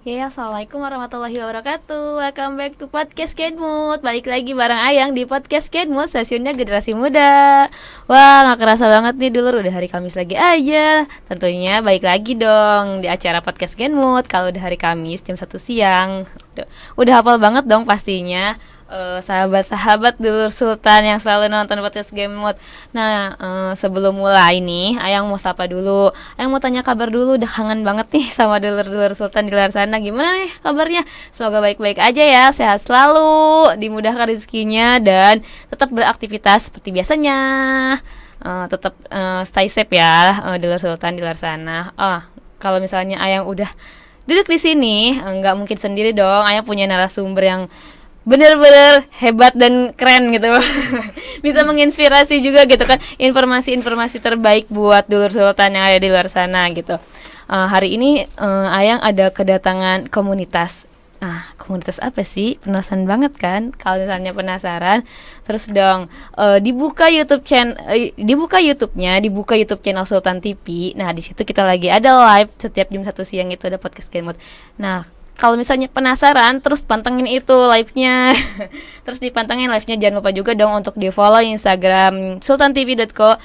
Ya, assalamualaikum warahmatullahi wabarakatuh. Welcome back to podcast Kenmut. Balik lagi bareng Ayang di podcast Kenmut, stasiunnya generasi muda. Wah, gak kerasa banget nih dulu udah hari Kamis lagi aja. Tentunya balik lagi dong di acara podcast Kenmut. Kalau udah hari Kamis jam 1 siang udah hafal banget dong pastinya. Sahabat-sahabat dulur Sultan yang selalu nonton podcast Game Mode. Nah, sebelum mulai nih, Ayang mau sapa dulu. Ayang mau tanya kabar dulu, udah kangen banget nih sama dulur-dulur Sultan di luar sana. Gimana nih kabarnya? Semoga baik-baik aja ya, sehat selalu, dimudahkan rezekinya dan tetap beraktivitas seperti biasanya. Tetap stay safe ya, dulur Sultan di luar sana. Kalau misalnya Ayang udah duduk di sini, nggak mungkin sendiri dong. Ayang punya narasumber yang bener-bener hebat dan keren gitu. Bisa menginspirasi juga gitu kan, informasi-informasi terbaik buat dulur Sultan yang ada di luar sana gitu. Hari ini Ayang ada kedatangan komunitas. Komunitas apa sih? Penasaran banget kan? Kalau misalnya penasaran, terus dong dibuka YouTube channel Sultan TV. Nah, di situ kita lagi ada live setiap jam 1 siang itu ada podcast Game Mode. Nah, kalau misalnya penasaran, terus pantengin itu live-nya. Terus dipantengin live-nya, jangan lupa juga dong untuk di-follow Instagram sultantv.co,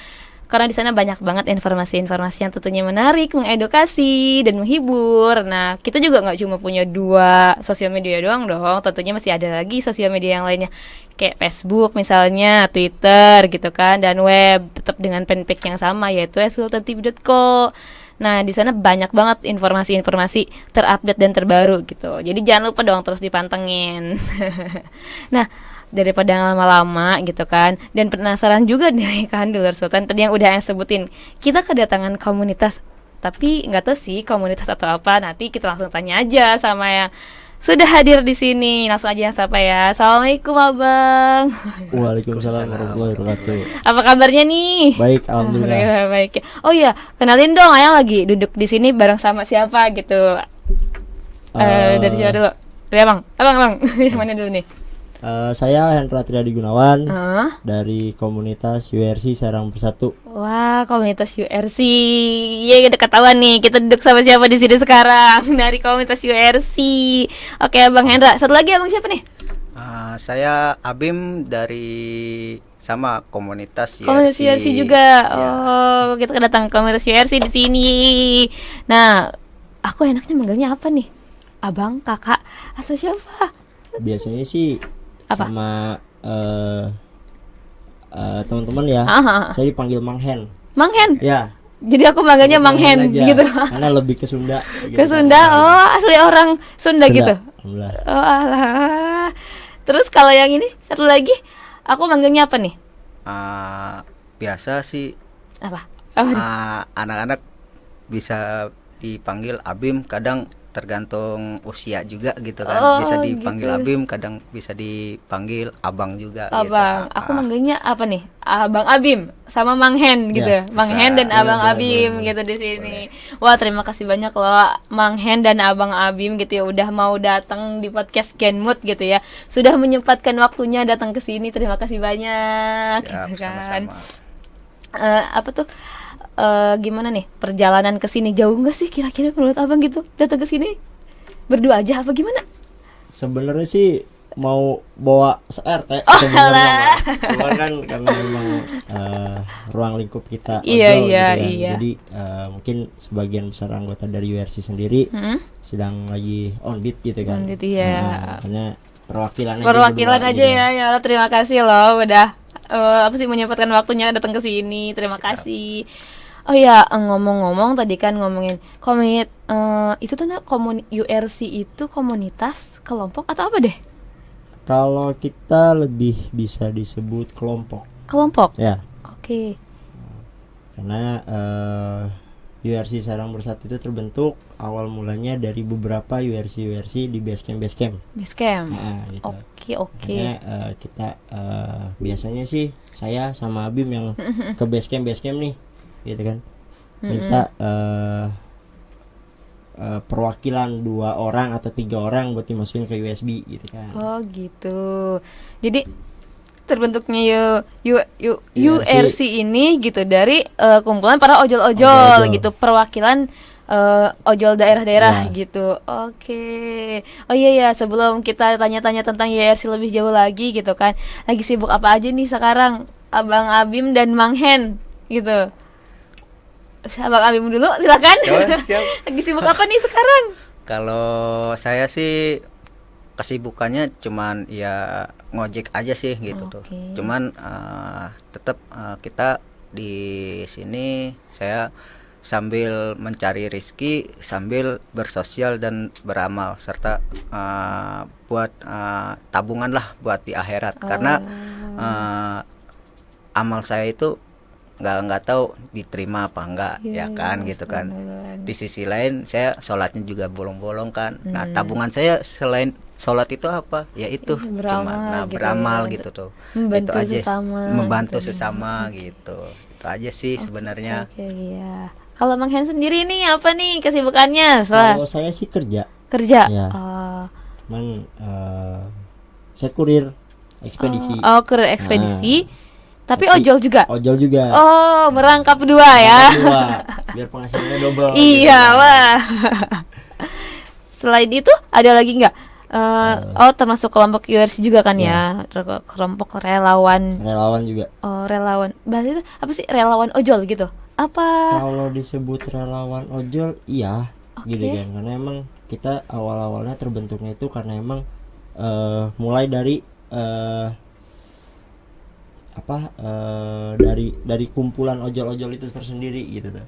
karena di sana banyak banget informasi-informasi yang tentunya menarik, mengedukasi dan menghibur. Nah, kita juga nggak cuma punya 2 sosial media doang dong. Tentunya masih ada lagi sosial media yang lainnya, kayak Facebook misalnya, Twitter gitu kan, dan web tetap dengan fanpage yang sama, yaitu sultantv.co. Nah, di sana banyak banget informasi-informasi terupdate dan terbaru gitu. Jadi jangan lupa dong terus dipantengin. Nah, daripada lama-lama gitu kan, dan penasaran juga nih kan dulur Sultan, tadi yang udah yang sebutin, kita kedatangan komunitas, tapi nggak tahu sih komunitas atau apa. Nanti kita langsung tanya aja sama yang sudah hadir di sini. Langsung aja yang sapa ya. Assalamualaikum Abang. Waalaikumsalam warahmatullahi wabarakatuh. Apa kabarnya nih? Baik, alhamdulillah. Baik. Oh iya, kenalin dong, Ayang lagi duduk di sini bareng sama siapa gitu. Dari siapa dulu? Dari Abang. Mana dulu nih? Saya Hendra Triadi Gunawan dari komunitas URC Serang Bersatu. Wah, komunitas URC. Iya, udah ketahuan nih kita duduk sama siapa di sini sekarang. Dari komunitas URC. Oke, Abang Hendra. Satu lagi Abang siapa nih? Saya Abim dari sama komunitas URC. Komunitas URC juga. Ya. Oh, kita kedatangan komunitas URC di sini. Nah, aku enaknya manggilnya apa nih? Abang, kakak, atau siapa? Biasanya sih Apa? sama teman-teman ya. Saya dipanggil Mang Hen. Mang Hen. Ya. Jadi aku manggilnya Mang Hen aja, gitu. karena lebih ke Sunda. Ke Sunda. Oh, asli orang Sunda gitu. Alhamdulillah. Oh, alah. Terus kalau yang ini satu lagi, aku manggilnya apa nih? Biasa sih Apa? anak-anak bisa dipanggil Abim, kadang tergantung usia juga gitu kan. Oh, bisa dipanggil gitu. Abim, kadang bisa dipanggil Abang juga Abang. gitu. Aku manggilnya apa nih? Abang Abim sama Mang Hen gitu. Ya, Mang bisa. Hen dan Abang Boleh, Abim boleh. gitu di sini. Wah, terima kasih banyak loh Mang Hen dan Abang Abim gitu ya, udah mau datang di podcast Genmood gitu ya. Sudah menyempatkan waktunya datang ke sini. Terima kasih banyak. Siap, Gitu kan. sama-sama. Apa tuh? Gimana nih perjalanan ke sini, jauh nggak sih kira-kira menurut Abang gitu datang ke sini? Berdua aja apa gimana? Sebenarnya sih mau bawa se-RT Oh, sebenarnya alah. mah. Cuma kan karena memang ruang lingkup kita Iya, ojol iya, gitu kan. iya. Jadi mungkin sebagian besar anggota dari URC sendiri sedang lagi on beat gitu kan. On beat, iya. Makanya perwakilannya Perwakilan berdua aja gitu. ya terima kasih loh udah apa sih menyempatkan waktunya datang ke sini. Terima kasih. Oh ya, ngomong-ngomong tadi kan ngomongin itu tuh URC itu komunitas, kelompok atau apa deh? Kalau kita lebih bisa disebut kelompok. Kelompok. Ya, Oke. karena URC Sarang Bersatu itu terbentuk awal mulanya dari beberapa URC di basecamp. Basecamp. Nah, gitu. Oke. Makanya kita biasanya sih saya sama Abim yang ke basecamp nih, gitu kan, minta perwakilan 2 orang atau 3 orang buat dimasukin ke USB gitu kan. Oh gitu. Jadi terbentuknya URC ini gitu dari kumpulan para ojol-ojol Ojol. gitu, perwakilan ojol daerah-daerah Ya. gitu. Oke. Oh iya ya, sebelum kita tanya-tanya tentang URC lebih jauh lagi gitu kan. Lagi sibuk apa aja nih sekarang Abang Abim dan Mang Hen gitu. Abang Abim dulu silakan. Oh, siap. Lagi sibuk apa nih sekarang? Kalau saya sih kesibukannya cuman ya ngojek aja sih gitu tuh. Oke. Cuman tetap kita di sini saya sambil mencari rezeki sambil bersosial dan beramal serta buat tabungan lah buat di akhirat karena amal saya itu nggak tahu diterima apa enggak Iya, ya kan iya, gitu kan. subhanallah. Di sisi lain saya sholatnya juga bolong-bolong kan. Nah tabungan saya selain sholat itu apa ya itu Iya, beramal cuma gitu beramal ya, gitu tuh. membantu Itu aja sesama membantu gitu. sesama gitu. Itu aja sih sebenarnya. Oke, iya. Kalau Mang Hen sendiri nih apa nih kesibukannya setelah Kalau saya sih kerja, kerja? ya. Oh, cuman saya kurir ekspedisi. kurir ekspedisi. Tapi Tapi ojol juga. Ojol juga. Oh, merangkap dua ya. Dua, biar penghasilannya double. Iya, gitu. wah. Selain itu ada lagi nggak? Termasuk kelompok URC juga kan ya? Kelompok relawan. Relawan juga. Oh, relawan. Bahasa itu apa sih? Relawan ojol gitu. Apa? Kalau disebut relawan ojol, iya, gitu kan. Karena emang kita awal-awalnya terbentuknya itu karena emang mulai dari dari kumpulan ojol-ojol itu tersendiri gitu tuh.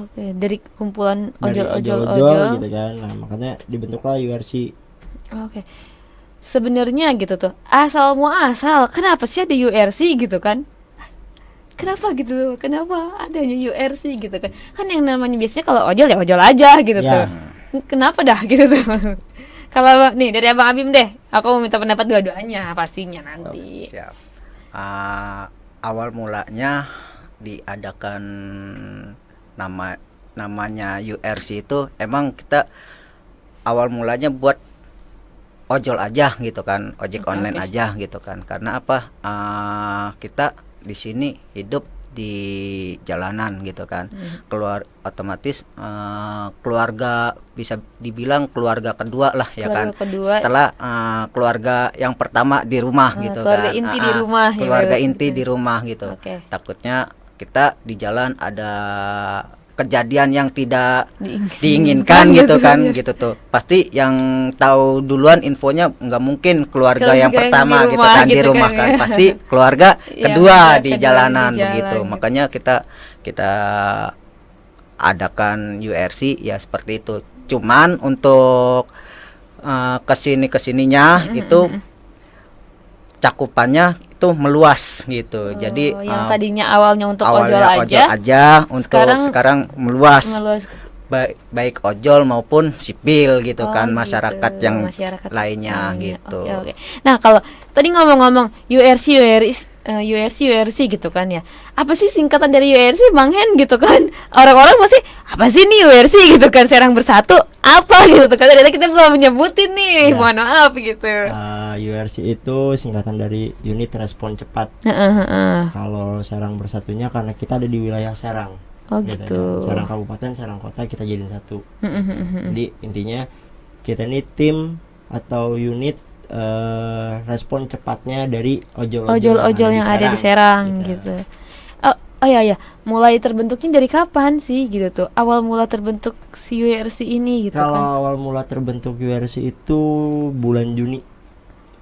Oke. Dari kumpulan Dari ojol-ojol. gitu kan. Nah, makanya dibentuklah URC. Oke. Sebenarnya gitu tuh. Asal muasal, kenapa sih ada URC gitu kan? Kenapa gitu? Kenapa adanya URC gitu kan? Kan yang namanya biasanya kalau ojol ya ojol aja gitu Ya. tuh. Kenapa dah gitu tuh? Kalau nih dari Abang Abim deh, aku mau minta pendapat dua-duanya pastinya nanti. Siap. Awal mulanya diadakan namanya URC itu emang kita awal mulanya buat ojol aja gitu kan, ojek online aja gitu kan. Karena apa? Kita di sini hidup di jalanan gitu kan. Otomatis keluarga bisa dibilang keluarga kedua lah ya Keluarga kan. kedua. Setelah keluarga yang pertama di rumah gitu keluarga kan. inti di rumah ya, Keluarga berarti. inti di rumah gitu. Oke. Takutnya kita di jalan ada kejadian yang tidak Diinginkan diinginkan gitu kan ya. gitu tuh. Pasti yang tahu duluan infonya nggak mungkin keluarga Keluarga yang yang pertama di gitu rumah kan di gitu rumah kan kan. ya. Pasti keluarga Yang kedua kedua di di jalanan jalan begitu. gitu. Makanya kita adakan URC ya seperti itu. Cuman untuk kesininya itu cakupannya itu meluas gitu. Jadi yang tadinya awalnya untuk awalnya ojol aja, untuk sekarang meluas. Baik ojol maupun sipil gitu kan, gitu. masyarakat yang Masyarakat lainnya lainnya. gitu. Oke. Nah, kalau tadi ngomong-ngomong URC gitu kan ya. Apa sih singkatan dari URC, Bang Hen gitu kan? Orang-orang pasti apa sih nih URC gitu kan, Serang Bersatu apa gitu kan? Ternyata kita belum menyebutin nih. Ya. Mohon maaf gitu. URC itu singkatan dari Unit Respon Cepat. Kalau Serang Bersatunya karena kita ada di wilayah Serang. Oh gitu. Kan. Serang Kabupaten, Serang Kota kita jadiin satu. Jadi intinya kita ini tim atau unit respon cepatnya dari ojol-ojol yang ada di Serang gitu. Oh ya, mulai terbentuknya dari kapan sih gitu tuh? Awal mula terbentuk si URC ini gitu Kalau kan? awal mula terbentuk URC itu bulan Juni,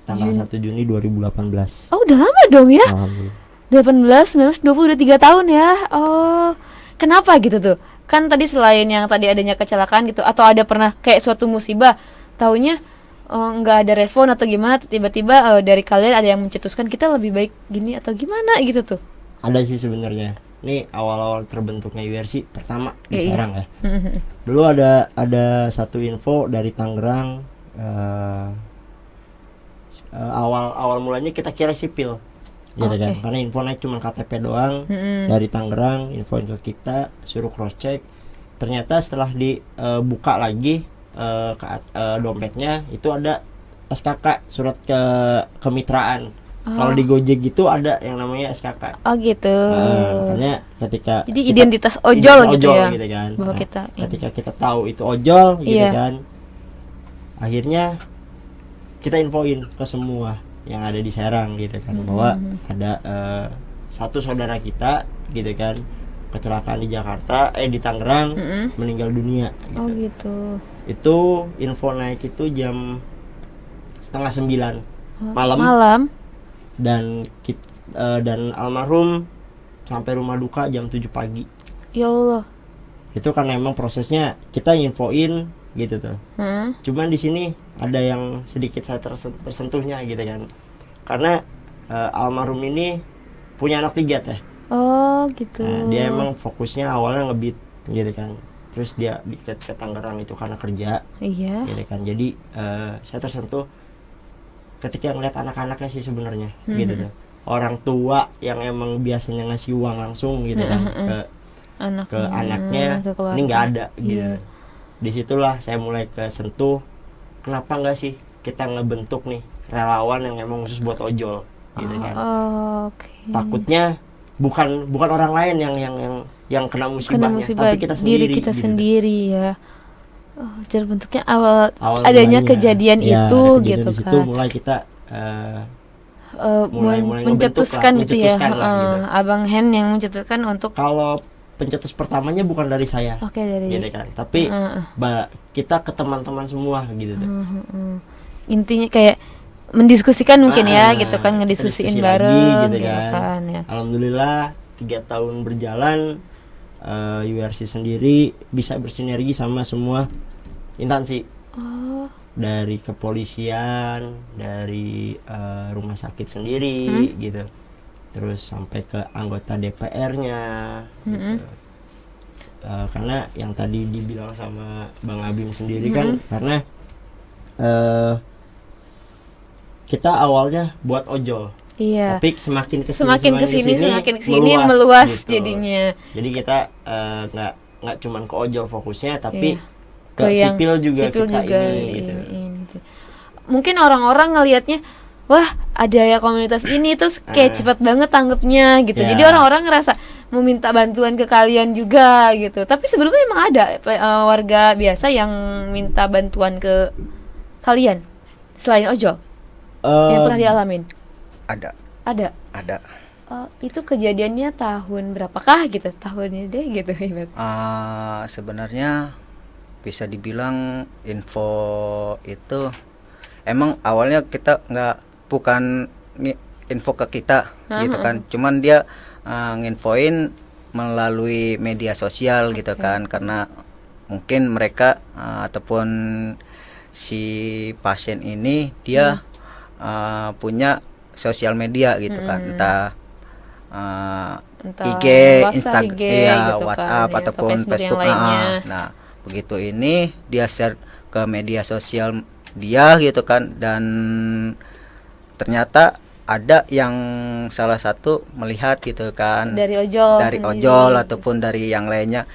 tanggal 1 Juni 2018. Oh, udah lama dong ya? Alhamdulillah. 18, 19, 20, udah 3 tahun ya. Oh, kenapa gitu tuh? Kan tadi selain yang tadi adanya kecelakaan gitu, atau ada pernah kayak suatu musibah, taunya nggak ada respon atau gimana, tiba-tiba dari kalian ada yang mencetuskan kita lebih baik gini atau gimana gitu tuh? Ada sih sebenarnya. Ini awal-awal terbentuknya URC pertama di Iya. Serang ya. Dulu ada satu info dari Tangerang. Awal mulanya kita kira sipil, gitu kan? Karena info naik cuma KTP doang dari Tangerang, info ke kita, suruh cross check. Ternyata setelah dibuka lagi dompetnya itu ada SKK, surat kemitraan. Kalau di Gojek gitu ada yang namanya SKK. Oh gitu. Makanya ketika Jadi kita- identitas ojol gitu ya. gitu kan. Bahwa Nah, kita ketika kita tahu itu ojol gitu Iya. kan, akhirnya kita infoin ke semua yang ada di Serang gitu kan, bahwa ada satu saudara kita gitu kan kecelakaan di Jakarta, di Tangerang, meninggal dunia gitu. Oh gitu. Itu info naik itu jam 8:30 malam. Dan dan almarhum sampai rumah duka jam 7 pagi. Ya Allah. Itu kan emang prosesnya kita infoin gitu tuh. Cuman di sini ada yang sedikit saya tersentuhnya gitu kan. Karena almarhum ini punya anak 3 teh. Oh gitu. Nah, dia emang fokusnya awalnya ngebit gitu kan. Terus dia ke Tangerang itu karena kerja Iya. gitu kan. Jadi saya tersentuh ketika ngeliat anak-anaknya sih sebenarnya gitu tuh. Orang tua yang emang biasanya ngasih uang langsung gitu kan ke anaknya, ke keluarga. ini nggak ada gitu. Iya. Disitulah saya mulai kesentuh, kenapa nggak sih kita ngebentuk nih relawan yang emang khusus buat ojol gitu kan. Oke. Takutnya bukan orang lain yang kena musibahnya, tapi kita sendiri diri kita gitu. sendiri ya. Jadi bentuknya awal mulanya, adanya kejadian ya, itu kejadian gitu di situ kan. mulai kita Mulai ngebentuk mencetuskan lah, gitu ya. mencetuskan lah gitu. Abang Hen yang mencetuskan untuk Kalau pencetus pertamanya bukan dari saya, dari gitu kan. Tapi kita ke teman-teman semua gitu tuh. intinya kayak mendiskusikan mungkin ya gitu kan, kita ngediskusiin diskusi bareng lagi, gitu kan ya. Alhamdulillah 3 tahun berjalan, URC sendiri bisa bersinergi sama semua instansi. Dari kepolisian, dari rumah sakit sendiri gitu. Terus sampai ke anggota DPR-nya gitu. Karena yang tadi dibilang sama Bang Abim sendiri kan, karena kita awalnya buat ojol. Iya. Tapi semakin kesini meluas gitu. jadinya. Jadi kita nggak cuman ke ojol fokusnya, tapi ke yang sipil juga sipil kita juga ini gitu. ini. Mungkin orang-orang ngelihatnya, wah ada ya komunitas ini, terus kayak cepat banget tanggapnya gitu. Ya. Jadi orang-orang ngerasa mau minta bantuan ke kalian juga gitu. Tapi sebelumnya emang ada warga biasa yang minta bantuan ke kalian selain ojol yang pernah dialamin. Ada. Itu kejadiannya tahun berapakah gitu? Tahunnya deh gitu. Sebenarnya bisa dibilang info itu emang awalnya kita bukan info ke kita gitu kan, cuman dia nginfoin melalui media sosial gitu kan, karena mungkin mereka ataupun si pasien ini dia punya sosial media gitu kan, entah IG, Instagram, gitu WhatsApp kan, ataupun atau Facebook. yang lainnya. Nah, begitu ini dia share ke media sosial dia gitu kan, dan ternyata ada yang salah satu melihat gitu kan dari ojol sendiri. Ataupun dari yang lainnya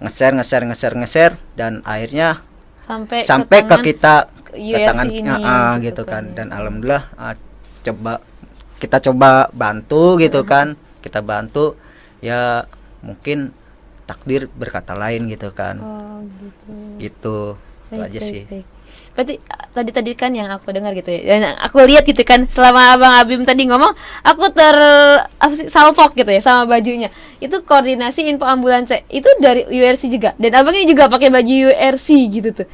nge-share dan akhirnya sampai ke kita ke tangan ini, gitu kan. Dan alhamdulillah kita coba bantu gitu kan, kita bantu ya, mungkin takdir berkata lain gitu kan. Gitu itu aja sih. Berarti tadi kan yang aku dengar gitu ya, dan aku lihat gitu kan selama Abang Abim tadi ngomong, aku salfok gitu ya sama bajunya. Itu koordinasi info ambulans itu dari URC juga, dan abang ini juga pakai baju URC gitu tuh.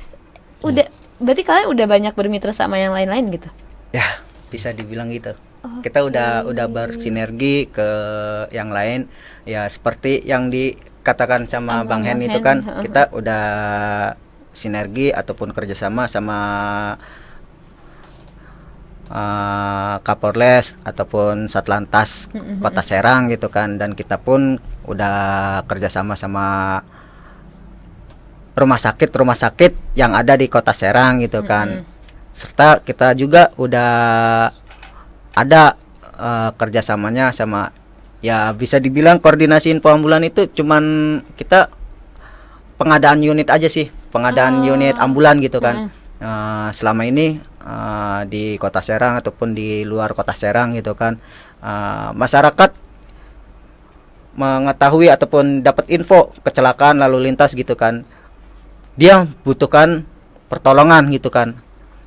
Berarti kalian udah banyak bermitra sama yang lain-lain gitu? Ya bisa dibilang gitu. Kita udah bersinergi ke yang lain ya, seperti yang dikatakan sama Bang Hen itu kan, kita udah sinergi ataupun kerjasama sama Kapolres ataupun Satlantas Kota Serang gitu kan, dan kita pun udah kerjasama sama rumah sakit yang ada di Kota Serang gitu kan. Serta kita juga udah ada kerjasamanya sama, ya bisa dibilang koordinasi info ambulan itu cuman kita pengadaan unit aja sih, pengadaan unit ambulan gitu kan. Selama ini di Kota Serang ataupun di luar Kota Serang gitu kan, masyarakat mengetahui ataupun dapat info kecelakaan lalu lintas gitu kan, dia butuhkan pertolongan gitu kan,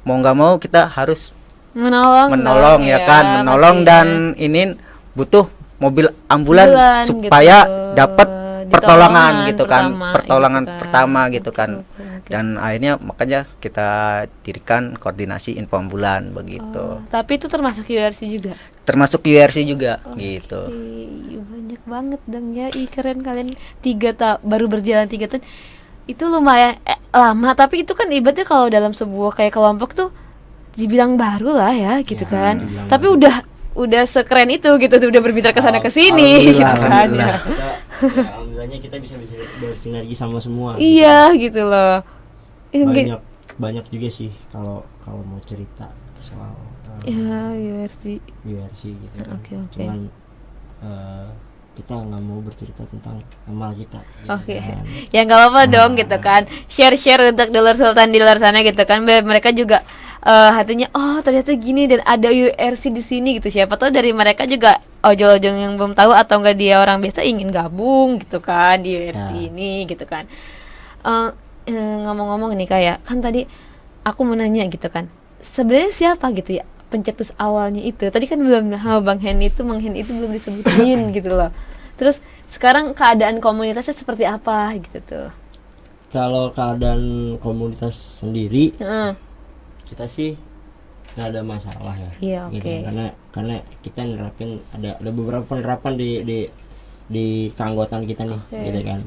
mau nggak mau kita harus menolong dong, ya kan, menolong pastinya. dan ini butuh mobil ambulan Ambulan supaya gitu. dapat pertolongan gitu kan, pertolongan gitu kan. pertama gitu kan. Oke. Dan akhirnya makanya kita dirikan koordinasi info ambulan begitu. Tapi itu termasuk URC juga. Termasuk URC juga gitu. Banyak banget dong ya. Keren kalian baru berjalan 3 tahun. Itu lumayan lama, tapi itu kan ibaratnya kalau dalam sebuah kayak kelompok tuh dibilang baru lah ya gitu Ya, kan. dibilang Tapi baru. udah sekeren itu gitu, udah berbicara ke sana ke sini gitu kan ya. Alhamdulillahnya kita bisa bersinergi sama semua. Iya gitu loh. Banyak juga sih kalau mau cerita soal Ya, URC. URC gitu kan. Oke. Cuman kita nggak mau bercerita tentang amal kita gitu Oke. kan. Ya nggak apa-apa dong gitu kan. Share untuk dulur sultan di luar sana gitu kan. Biar mereka juga hatinya oh ternyata gini dan ada URC di sini gitu. Siapa tahu dari mereka juga ojol-ojol yang belum tahu atau enggak dia orang biasa ingin gabung gitu kan di URC ini gitu kan. Ngomong-ngomong nih kayak kan tadi aku mau nanya gitu kan. Sebenarnya siapa gitu ya pencetus awalnya itu? Tadi kan belum sama Bang Hen itu belum disebutin gitu loh. Terus sekarang keadaan komunitasnya seperti apa gitu tuh? Kalau keadaan komunitas sendiri Heeh. kita sih nggak ada masalah ya. Iya, gitu. oke. Karena kita nerapin ada beberapa penerapan di keanggotaan kita nih, Oke. gitu kan.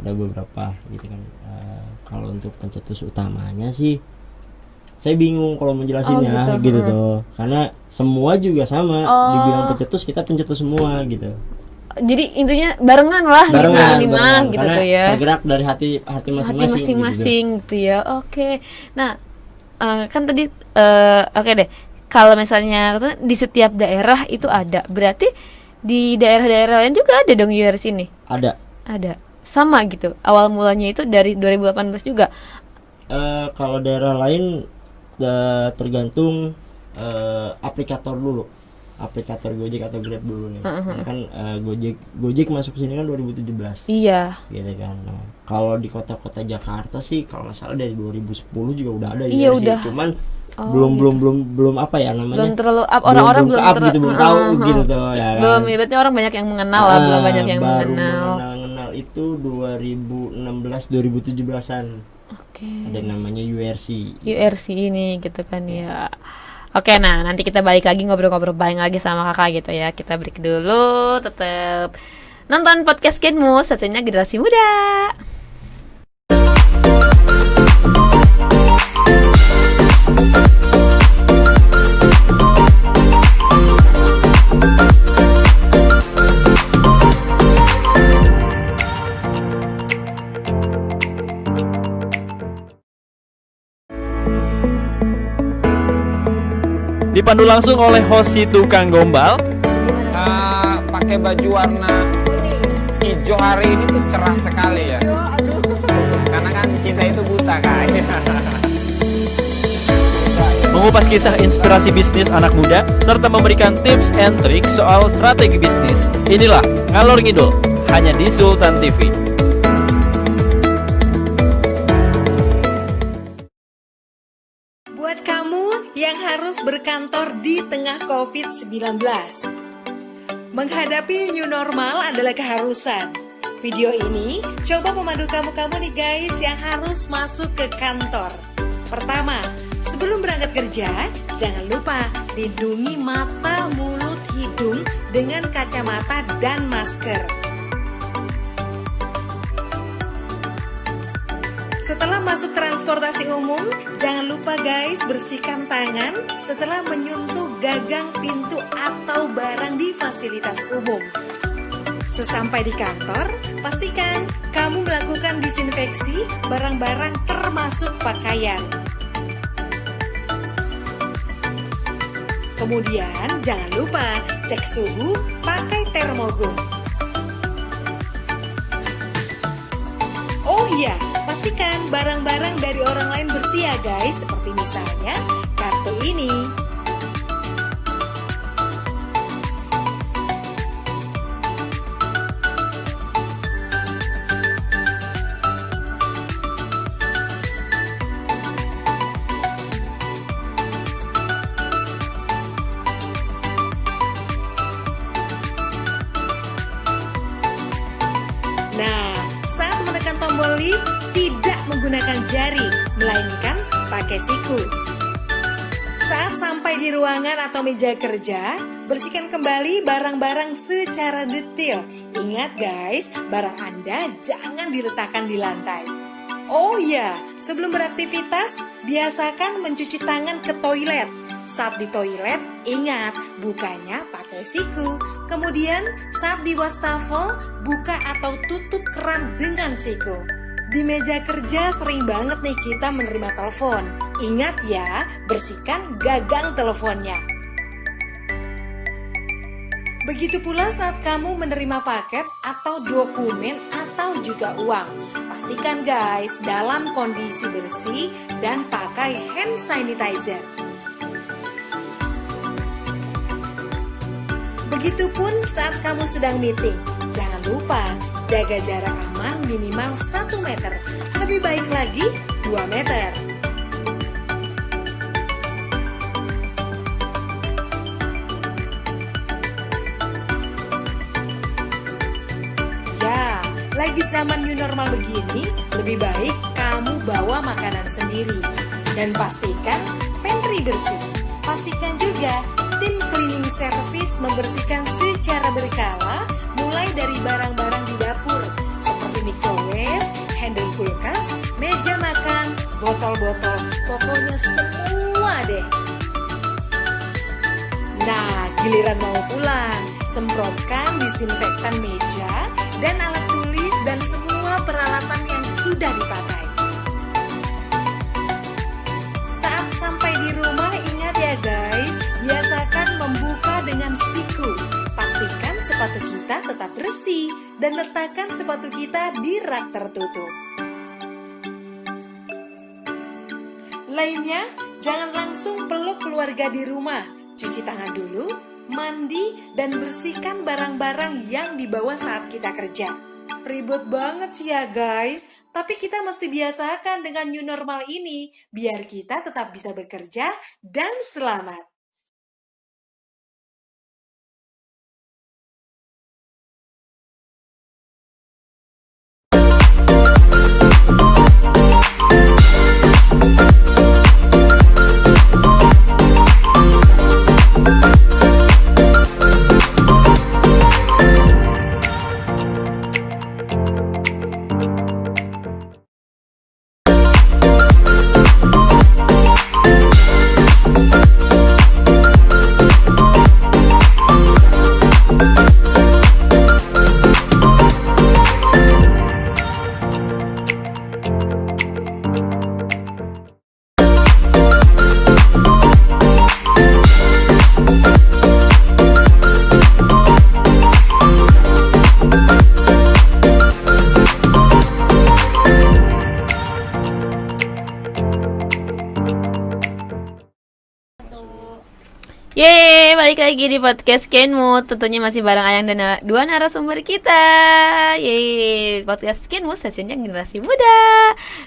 Ada beberapa gitu kan. Kalau untuk pencetus utamanya sih saya bingung kalau menjelasinnya gitu. gitu tuh. Karena semua juga sama, Oh. dibilang pencetus kita pencetus semua gitu. Jadi intinya barengan lah Barengan, gitu, gitu karena tuh ya. tergerak dari hati Hati masing-masing. masing-masing gitu ya. Oke. Nah, kan tadi oke deh. Kalau misalnya di setiap daerah itu ada, berarti di daerah-daerah lain juga ada dong URC ini. Ada. Ada. Sama gitu. Awal mulanya itu dari 2018 juga. Kalau daerah lain tergantung aplikator dulu, aplikator Gojek atau Grab dulu nih. Karena kan Gojek masuk sini kan 2017. Iya. Gitu kan. Nah, kalau di kota-kota Jakarta sih kalau nggak salah dari 2010 juga udah ada Iya, URC. udah. Cuman Oh, belum apa ya namanya? Belum terlalu orang-orang belum ke-up gitu, belum tahu gitu tuh ya kan. Belum, berarti orang banyak yang mengenal lah, belum banyak yang baru mengenal. mengenal itu 2016 2017-an. Oke. Ada namanya URC. URC ini gitu kan ya. Oke, nah nanti kita balik lagi ngobrol-ngobrol bareng lagi sama kakak gitu ya. Kita break dulu, tetap nonton podcast Kenmu, satunya generasi muda. Dipandu langsung oleh host si tukang gombal. Pakai baju warna hijau hari ini tuh cerah sekali ya. Karena kan cinta itu buta kan. Mengupas kisah inspirasi bisnis anak muda serta memberikan tips and trik soal strategi bisnis. Inilah Ngalor Ngidul hanya di Sultan TV. Buat kamu yang harus berkantor di tengah COVID-19, menghadapi new normal adalah keharusan. Video ini coba memandu kamu-kamu nih guys yang harus masuk ke kantor. Pertama, sebelum berangkat kerja, jangan lupa lindungi mata, mulut, hidung dengan kacamata dan masker. Setelah masuk transportasi umum, jangan lupa guys bersihkan tangan setelah menyentuh gagang pintu atau barang di fasilitas umum. Sesampai di kantor, pastikan kamu melakukan disinfeksi barang-barang termasuk pakaian. Kemudian jangan lupa cek suhu pakai termogun. Oh iya, pastikan barang-barang dari orang lain bersih ya guys. Seperti misalnya kartu ini. Nah, saat menekan tombol lift, tidak menggunakan jari, melainkan pakai siku. Saat sampai di ruangan atau meja kerja, bersihkan kembali barang-barang secara detail. Ingat guys, barang Anda jangan diletakkan di lantai. Oh ya, sebelum beraktivitas, biasakan mencuci tangan ke toilet. Saat di toilet, ingat bukanya pakai siku. Kemudian saat di wastafel, buka atau tutup keran dengan siku. Di meja kerja sering banget nih kita menerima telepon. Ingat ya, bersihkan gagang teleponnya. Begitu pula saat kamu menerima paket atau dokumen atau juga uang. Pastikan guys dalam kondisi bersih dan pakai hand sanitizer. Begitupun saat kamu sedang meeting. Jangan lupa jaga jarak aman minimal 1 meter. Lebih baik lagi 2 meter. Ya, lagi zaman new normal begini, lebih baik kamu bawa makanan sendiri. Dan pastikan pantry bersih. Pastikan juga tim cleaning service membersihkan secara berkala, mulai dari barang-barang di dapur seperti microwave, handle kulkas, meja makan, botol-botol, pokoknya semua deh. Nah, giliran mau pulang, semprotkan disinfektan meja dan alat tulis dan semua peralatan yang sudah dipakai. Saat sampai di rumah, ingat ya guys, biasakan membuka dengan siku. Pastikan sepatu kita tetap bersih dan letakkan sepatu kita di rak tertutup. Lainnya, jangan langsung peluk keluarga di rumah. Cuci tangan dulu, mandi, dan bersihkan barang-barang yang dibawa saat kita kerja. Ribet banget sih ya guys, tapi kita mesti biasakan dengan new normal ini, biar kita tetap bisa bekerja dan selamat. Yeay, balik lagi di podcast Kenmood. Tentunya masih bareng Ayang dan dua narasumber kita. Yeay, podcast Kenmood stasiunnya generasi muda.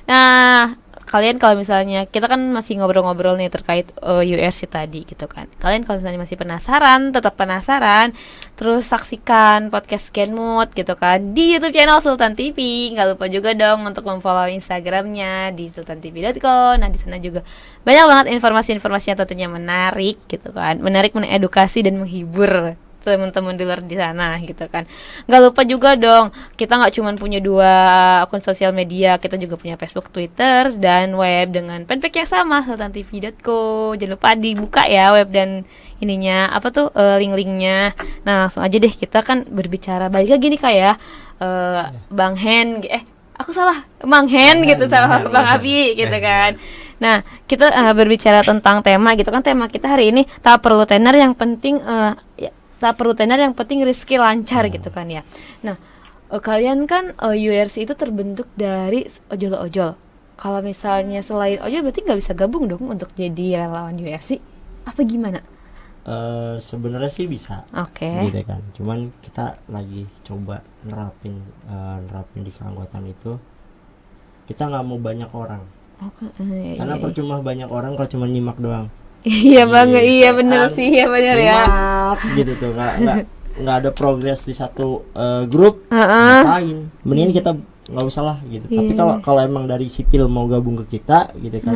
Nah, kalian kalau misalnya kita kan masih ngobrol-ngobrol nih terkait URC tadi gitu kan. Kalian kalau misalnya masih penasaran, tetap penasaran, terus saksikan podcast Kenmood gitu kan di YouTube channel Sultan TV. Nggak lupa juga dong untuk memfollow Instagramnya di sultantv.co. Nah, di sana juga banyak banget informasi-informasi yang tentunya menarik gitu kan, menarik, mengedukasi dan menghibur teman-teman di luar di sana gitu kan. Nggak lupa juga dong, kita nggak cuma punya 2 akun sosial media, kita juga punya Facebook, Twitter, dan web dengan fanpage yang sama, sultantv.co. Jangan lupa dibuka ya web dan ininya apa tuh link-linknya. Nah, langsung aja deh kita kan berbicara, balik lagi nih kayak Bang Hen, aku salah, Bang Hen gitu, sama Bang Abi gitu kan. Nah, kita berbicara tentang tema gitu kan. Tema kita hari ini tak perlu tenar, yang penting tak perlu tenar, yang penting rezeki lancar gitu kan ya. Nah, kalian kan URC itu terbentuk dari ojol-ojol. kalau misalnya selain ojol berarti nggak bisa gabung dong untuk jadi relawan URC? Apa gimana? Sebenarnya sih bisa, Oke. gitu kan. Cuman kita lagi coba nerapin di keanggotaan itu. Kita nggak mau banyak orang, karena percuma banyak orang kalau cuma nyimak doang. Iya banget, iya kan. bener sih, iya bener ya. Nyimak gitu tuh, nggak ada progres di satu grup. Ngapain? Mendingan kita nggak usah lah gitu. Tapi kalau emang dari sipil mau gabung ke kita, gitu kan.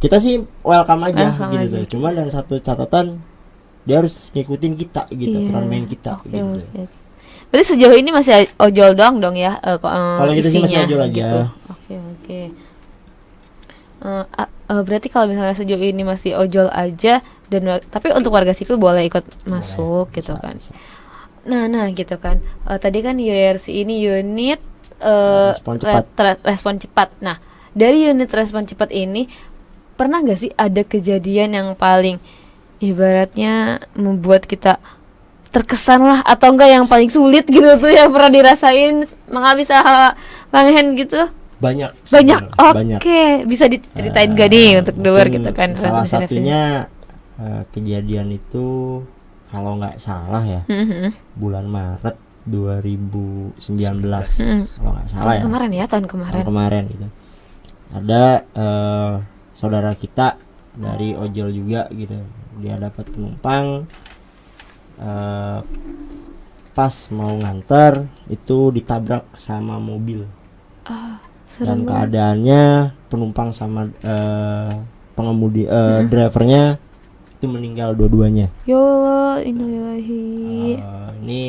Kita sih welcome aja gitu tuh. Cuma dan satu catatan, dia harus ngikutin kita gitu, aturan main kita gitu. Oke. Berarti sejauh ini masih ojol doang dong ya? Kalau kita sih masih isinya ojol aja. gitu. Oke. Berarti kalau misalnya sejauh ini masih ojol aja tapi untuk warga sipil boleh ikut masuk gitu Bisa, kan? bisa. Nah gitu kan. Tadi kan URC ini unit Respon cepat. respon cepat. Nah dari unit respon cepat ini pernah nggak sih ada kejadian yang paling ibaratnya membuat kita terkesan lah, atau enggak yang paling sulit gitu tuh yang pernah dirasain menghabis Bang Hen gitu? Banyak. Oke, bisa diceritain gak nih untuk luar gitu kan? Salah satunya kejadian itu kalau nggak salah ya, bulan Maret 2019 kalau nggak salah ya. Tahun kemarin. Tahun kemarin gitu. Ada saudara kita dari ojol juga gitu, dia dapat penumpang, pas mau nganter itu ditabrak sama mobil. Dan keadaannya penumpang sama pengemudi drivernya itu meninggal dua-duanya. Ya Allah, innalillahi. Ini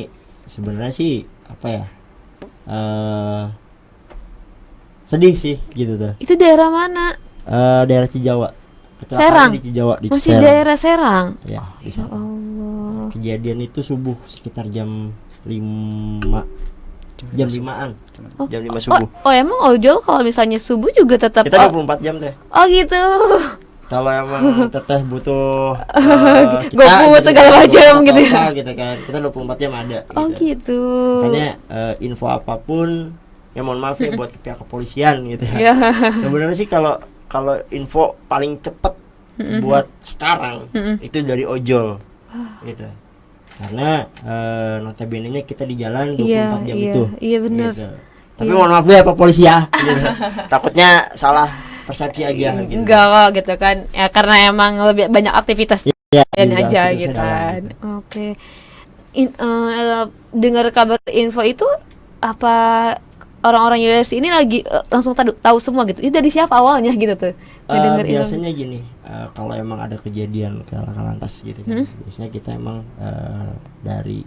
sebenarnya sih apa ya, sedih sih gitu tuh. Itu daerah mana? Daerah Cijawa. Kecelakaan Serang. di Cijawa, di Masih Serang. daerah Serang. Ya, di Ya sana. Allah. Kejadian itu subuh sekitar jam 5 jam 5-an. Jam 5 subuh. Oh, emang ojol kalau misalnya subuh juga tetap Kita 24 jam teh. Oh gitu. Kalau emang teteh butuh GoFood segala macam gitu ya. gitu kan. Kita 24 jam ada Oh gitu. gitu. Makanya info apapun ya mohon maaf ya buat pihak kepolisian gitu Ya. ya. Sebenarnya sih kalau info paling cepet buat sekarang itu dari ojol gitu. Karena notabene-nya kita di jalan 24 jam itu. Iya benar. Gitu. Tapi mohon maaf ya Pak Polisi ya. Gitu. Takutnya salah persepsi aja gitu. Enggak kok gitu kan. Ya karena emang lebih banyak aktivitas Ya, dan juga aja aktivitasnya gitu dalam kan. gitu. Oke. Dengar kabar info itu apa orang-orang URC ini lagi langsung tahu semua gitu. Itu dari siapa awalnya gitu tuh? Ngedenger info. Biasanya gini, kalau emang ada kejadian kecelakaan lantas gitu kan, biasanya kita emang dari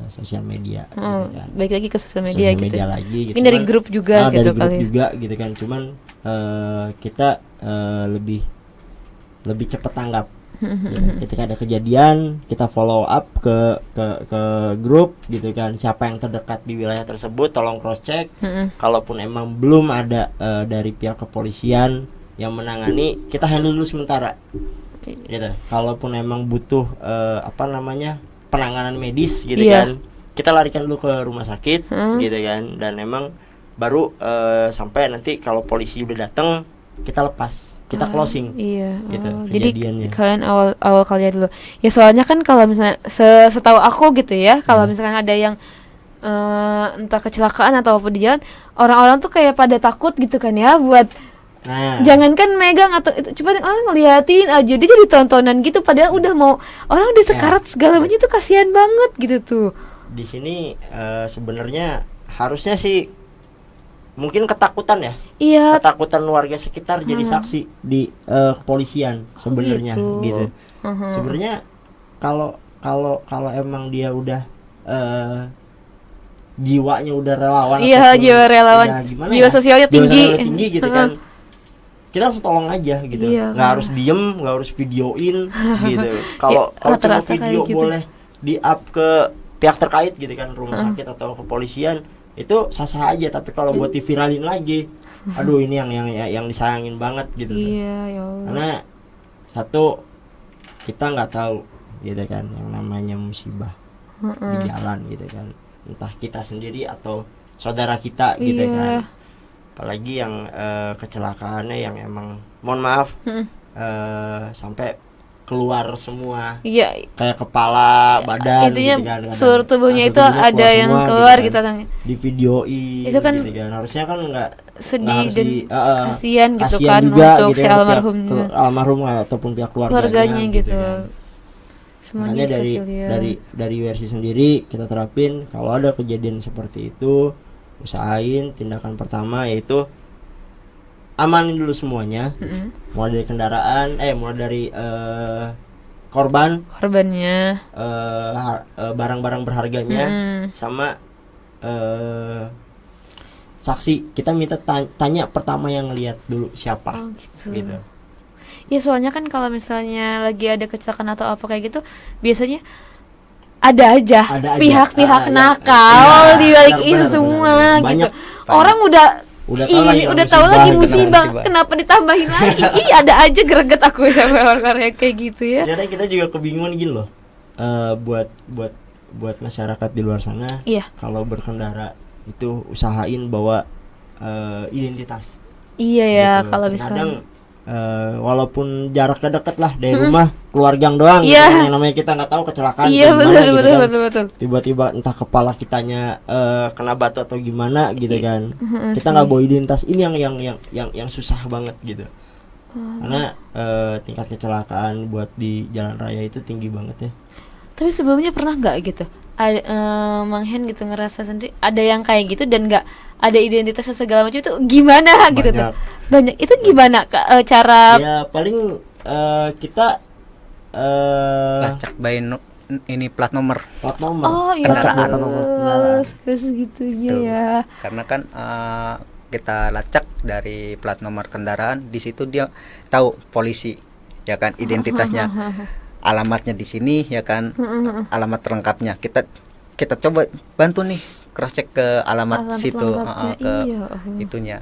sosial media gitu kan. Baik lagi ke sosial media gitu. Lagi gitu. Mungkin dari grup juga dari gitu grup kali. juga gitu kan. Cuman kita lebih cepat tanggap. Gitu. Ketika ada kejadian, kita follow up ke grup gitu kan. Siapa yang terdekat di wilayah tersebut, tolong cross check. Kalaupun emang belum ada dari pihak kepolisian yang menangani, kita handle dulu sementara. Gitu. Kalaupun emang butuh penanganan medis gitu kan, kita larikan dulu ke rumah sakit gitu kan. Dan emang baru sampai nanti kalau polisi udah datang, kita lepas, kita closing. Iya. Gitu, Jadi kejadiannya. kalian awal kalian dulu. Ya soalnya kan kalau misalnya setahu aku gitu ya, kalau misalkan ada yang entah kecelakaan atau apa di jalan, orang-orang tuh kayak pada takut gitu kan ya buat jangankan megang atau itu, cuma ngeliatin aja, dia jadi tontonan gitu padahal udah mau orang udah sekarat segala macam, itu kasihan banget gitu tuh. Di sini sebenarnya harusnya sih mungkin ketakutan ya. Iya. Ketakutan warga sekitar jadi saksi di kepolisian sebenarnya gitu. Sebenarnya kalau emang dia udah jiwanya udah relawan, iya, jiwa relawan, jiwa sosialnya tinggi, gitu kan. Kita harus tolong aja gitu. Iya, nggak harus diem, nggak harus videoin gitu. Kalau cuma video gitu. boleh di up ke pihak terkait gitu kan, rumah sakit atau kepolisian, itu sah-sah aja. Tapi kalau buat diviralin lagi, aduh ini yang disayangin banget gitu. Iya, ya Allah. Karena satu, kita nggak tahu gitu kan yang namanya musibah di jalan gitu kan, entah kita sendiri atau saudara kita gitu kan. apalagi yang kecelakaannya yang emang mohon maaf sampai keluar semua Iya, kayak kepala, badan intinya gitu kan, kadang. seluruh tubuhnya itu Seluruh tubuhnya ada yang semua keluar gitu gitu kan. kan. Di videoin Itu kan gitu kan. Harusnya kan nggak Sedih harus dan kasihan gitu kasihan kan juga untuk gitu si ya, pihak almarhumnya. almarhum ataupun pihak Keluarganya gitu. kan. Semuanya Makanya dikasih lihat. dari versi sendiri kita terapin kalau ada kejadian seperti itu, usahain tindakan pertama yaitu amanin dulu semuanya, mulai dari kendaraan, mulai dari korbannya. barang-barang berharganya, sama saksi. Kita minta tanya pertama yang ngelihat dulu siapa, Oh gitu. gitu. Ya soalnya kan kalau misalnya lagi ada kecelakaan atau apa kayak gitu, biasanya ada aja Ada aja. pihak-pihak Yang- nakal iya, di balik benar, itu benar, semua benar. gitu. Banyak. Orang udah tahu lagi udah musibah, tahu lagi kena musibah, musibah. kenapa ditambahin lagi? Ih, ada aja greget aku sama orang-orang kayak gitu ya. Kadang kita juga kebingungan gini loh, buat masyarakat di luar sana. Iya. Kalau berkendara itu usahain bawa identitas. Iya ya, Gitu. kalau Kadang misalnya walaupun jaraknya deket lah dari rumah keluar gang doang, gitu Iya. kan, yang namanya kita nggak tahu kecelakaan iya gimana, betul gitu betul kan. betul betul. Tiba-tiba entah kepala kitanya kena batu atau gimana gitu kan, kita sih. nggak bawa identitas. Ini yang susah banget gitu, karena tingkat kecelakaan buat di jalan raya itu tinggi banget ya. Tapi sebelumnya pernah nggak gitu? Ada Mang Hen gitu ngerasa sendiri ada yang kayak gitu dan nggak ada identitasnya segala macam itu gimana gitu tuh? Banyak. Itu gimana cara Ya paling kita Lacak ini plat nomor. plat nomor, Oh iya, lacak plat nomor kendaraan. segitunya Tuh. ya. Karena kan kita lacak dari plat nomor kendaraan, di situ dia tahu polisi, ya kan, identitasnya, alamatnya di sini, ya kan, alamat lengkapnya. Kita coba bantu nih cross check ke alamat situ, lengkapnya, ke iya. itunya.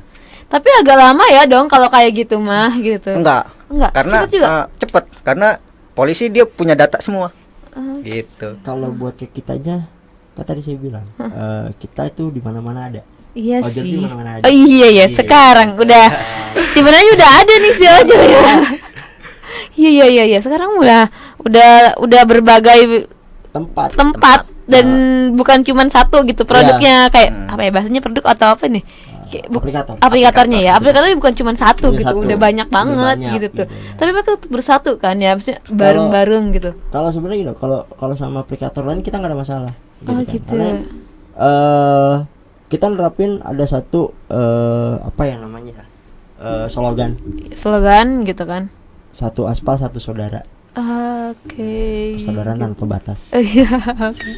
Tapi agak lama ya dong kalau kayak gitu mah gitu. Enggak, karena cepet juga. cepet, karena polisi dia punya data semua, gitu. Kalau buat ke kitanya, kan tadi saya bilang kita itu di mana-mana ada. Iya Ojol sih. di mana-mana aja. Oh iya ya, sekarang udah di mana aja udah ada nih si ojol ya. Iya. Sekarang udah berbagai tempat dan bukan cuma satu gitu produknya kayak apa ya bahasanya produk atau apa nih? Kayak aplikatornya ya. Aplikatornya bukan cuma satu Udah gitu, satu. udah banyak Udah banget banyak, gitu tuh. gitu ya. Tapi mereka tetap bersatu kan ya, maksudnya bareng-bareng gitu. Kalau sebenarnya gitu, kalau sama aplikator lain kita nggak ada masalah. Oh kan. gitu. Karena kita nerapin ada satu apa ya namanya Slogan gitu kan. satu aspal satu saudara, Oke. persaudaraan tanpa batas. Iya, oke.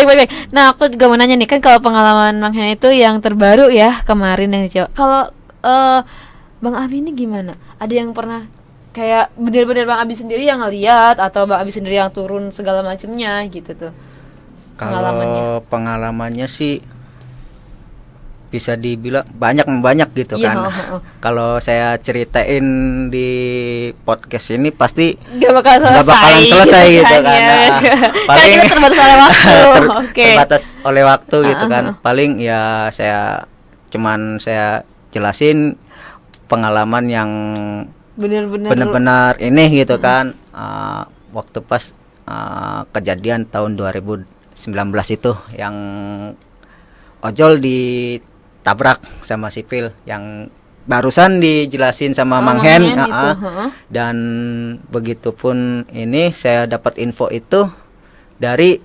Baik. Nah, aku juga mau nanya nih, kan kalau pengalaman Mang Hen itu yang terbaru ya kemarin yang di Jawa. Kalau Bang Abi ini gimana? Ada yang pernah kayak bener-bener Bang Abi sendiri yang ngeliat atau Bang Abi sendiri yang turun segala macamnya gitu tuh? Kalau pengalamannya sih bisa dibilang banyak gitu Iya, kan. Kalau saya ceritain di podcast ini pasti Gak bakalan selesai gitu kan. ya. Paling kita terbatas oleh waktu. Oke. terbatas oleh waktu gitu kan. Paling ya saya jelasin pengalaman yang benar-benar ini gitu kan. Waktu pas kejadian tahun 2019 itu yang ojol ditabrak sama sipil yang barusan dijelasin sama Mang Hen, dan begitupun ini saya dapat info itu dari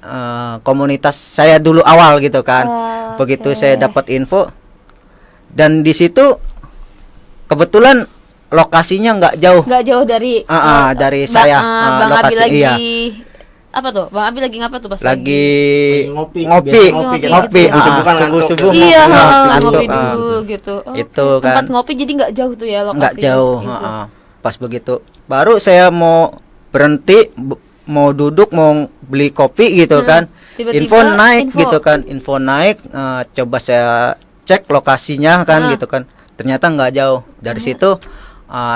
komunitas saya dulu awal gitu kan. Begitu saya dapat info dan di situ kebetulan lokasinya nggak jauh dari dari saya. Bang Abi Lokasi lagi iya. apa tuh? Bang Abi lagi ngapa tuh pas Lagi ngopi subuh-subuh iya, ngantuk, ngopi dulu gitu. itu Tempat kan ngopi jadi nggak jauh tuh ya lokasinya. nggak jauh. Gitu. Pas begitu baru saya mau berhenti, mau duduk, mau beli kopi gitu kan, tiba-tiba info naik, coba saya cek lokasinya kan gitu kan, ternyata nggak jauh dari situ.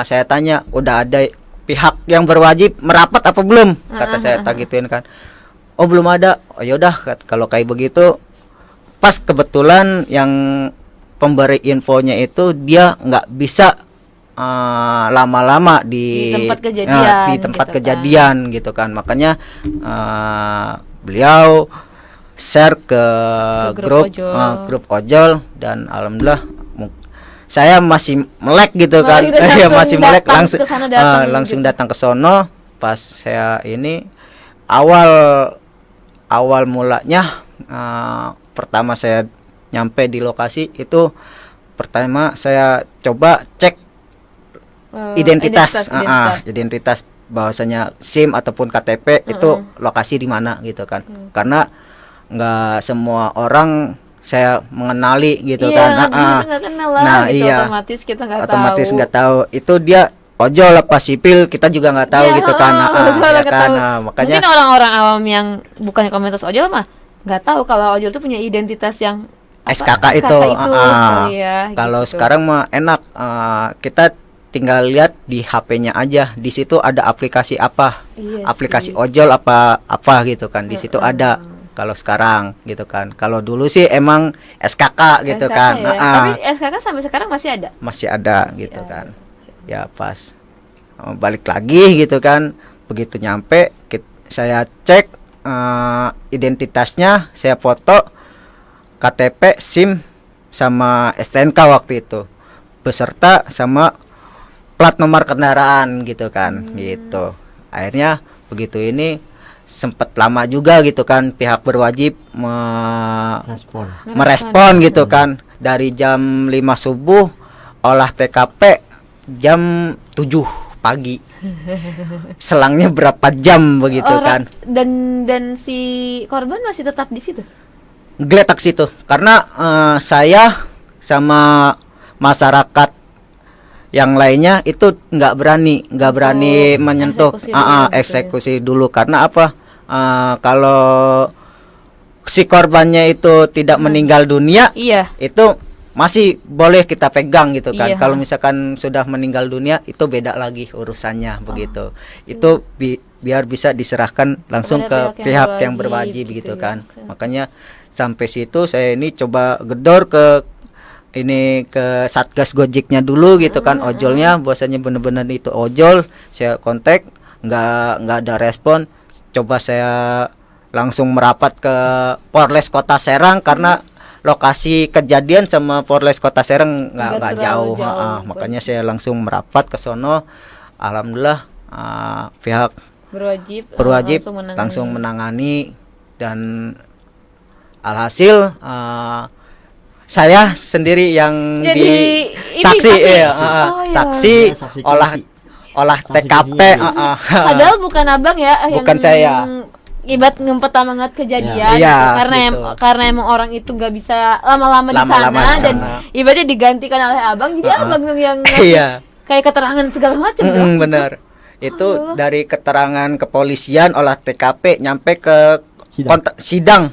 Saya tanya udah ada pihak yang berwajib merapat apa belum, kata saya gituin kan. Oh belum ada. Oh yaudah kalau kayak begitu. Pas kebetulan yang pemberi infonya itu dia nggak bisa lama-lama Di tempat kejadian di tempat gitu kan. kejadian gitu kan. Makanya beliau share ke grup grup ojol. grup ojol, dan alhamdulillah saya masih melek gitu kan. Udah Ya langsung masih melek, datang langsung ke sana, datang langsung gitu. datang ke sono. Pas saya ini awal mulanya pertama saya nyampe di lokasi itu, pertama saya coba cek identitas bahwasanya SIM ataupun KTP itu lokasi di mana gitu kan. Karena nggak semua orang saya mengenali gitu kan. Nggak kenal lah, Nah, gitu, iya. otomatis kita Otomatis tahu. nggak tahu itu dia ojol apa sipil, kita juga nggak tahu Iya, gitu kan. betul, Ya nggak kan. tahu. Nah, makanya Mungkin orang-orang awam yang bukan komunitas ojol mah nggak tahu kalau ojol itu punya identitas yang SKK itu, kali ya, kalau gitu. sekarang mah enak, kita tinggal lihat di HP-nya aja, di situ ada aplikasi apa, Iya aplikasi sih. ojol apa gitu kan, di situ ada. Kalau sekarang gitu kan, kalau dulu sih emang SKK gitu SKK kan. ya. Tapi SKK sampai sekarang masih ada. Masih ada gitu kan. Ya pas balik lagi gitu kan, begitu nyampe saya cek identitasnya, saya foto KTP, SIM sama STNK waktu itu, beserta sama plat nomor kendaraan gitu kan. Gitu akhirnya begitu ini sempat lama juga gitu kan, pihak berwajib merespon gitu kan, dari jam 5 subuh, olah TKP jam 7 pagi. Selangnya berapa jam begitu kan. Dan si korban masih tetap di situ. Geletak situ karena saya sama masyarakat yang lainnya itu nggak berani menyentuh eksekusi dulu. Karena apa, kalau si korbannya itu tidak meninggal dunia, Iya. itu masih boleh kita pegang gitu kan. Iya. Kalau misalkan sudah meninggal dunia itu beda lagi urusannya begitu. Itu biar bisa diserahkan langsung Kepada ke pihak yang berwajib gitu kan. Makanya sampai situ saya ini coba gedor ke Satgas Gojeknya dulu gitu kan, ojolnya bahwasanya bener-bener itu ojol. Saya kontak, nggak ada respon. Coba saya langsung merapat ke Polres Kota Serang karena lokasi kejadian sama Polres Kota Serang nggak jauh. Makanya saya langsung merapat ke sono. Alhamdulillah pihak berwajib langsung menangani, dan alhasil saya sendiri yang Jadi ini saksi, saksi. saksi olah Saksi TKP. kunci. Padahal bukan abang ya, Bukan saya. Ibarat ngempet banget kejadian Iya, gitu. Karena gitu. karena emang orang itu nggak bisa lama-lama di Lama-lama sana, di dan sana. ibaratnya digantikan oleh abang, jadi abang dong yang Iya. kayak keterangan segala macam dong. Benar. Itu dari keterangan kepolisian, olah TKP nyampe ke sidang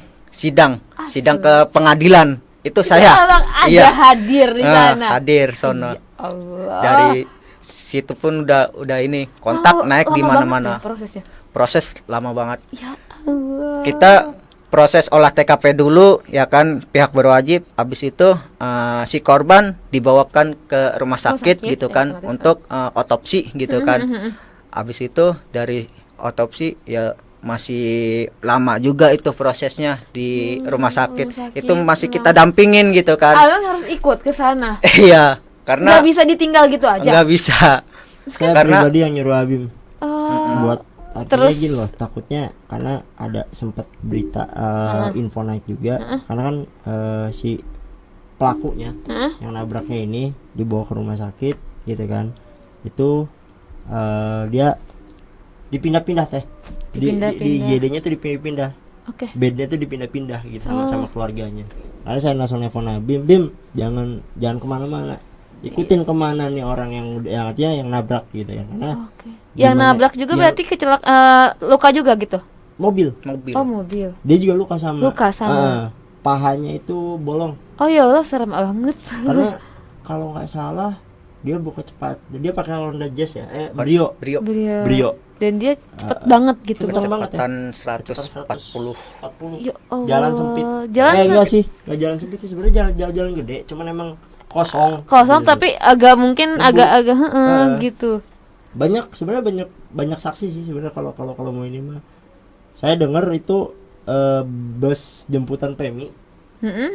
ke pengadilan. Itu saya. Abang ada hadir di sana. Hadir sono. Ya Allah. Dari situ pun udah ini kontak naik di Lama mana-mana. banget ya prosesnya. Proses lama banget. Ya Allah. Kita proses olah TKP dulu ya kan, pihak berwajib. Habis itu si korban dibawakan ke rumah sakit gitu kan, untuk otopsi gitu kan. Habis itu dari otopsi ya masih lama juga itu prosesnya di rumah sakit. Itu masih kita dampingin gitu kan. Abang harus ikut ke sana. Iya, karena Nggak bisa ditinggal gitu aja. nggak bisa. Saya Karena- pribadi yang nyuruh Abim buat artinya Terus? gini loh, takutnya karena ada sempat berita info naik juga, karena kan si pelakunya yang nabraknya ini dibawa ke rumah sakit gitu kan, itu dia dipindah-pindah teh, di IGD-nya tuh dipindah-pindah, Oke. bednya tuh dipindah-pindah gitu sama keluarganya. Lalu saya langsung nelfon Bim, jangan kemana-mana, ikutin kemana nih orang yang artinya yang nabrak gitu ya, karena Oke. Yang gimana- nabrak juga yang- berarti luka juga gitu. mobil mobil. Oh, mobil. dia juga luka sama pahanya itu bolong, Oh ya Allah, serem banget. karena kalau nggak salah dia buka cepat, dia pakai Honda Jazz ya, Brio Brio. Brio dan dia cepet banget gitu. kenceng Bang. banget ya. Kecepatan Kecepatan 140. 40. Ya Allah. Jalan sempit. Jalan enggak sempit. sih, enggak jalan sempit sih sebenarnya, jalan gede, cuman emang kosong. Kosong Gitu. tapi agak mungkin Ngebut. agak-agak Heeh. gitu. Banyak sebenarnya, banyak saksi sih sebenarnya kalau mau ini mah. Saya dengar itu bus jemputan PMI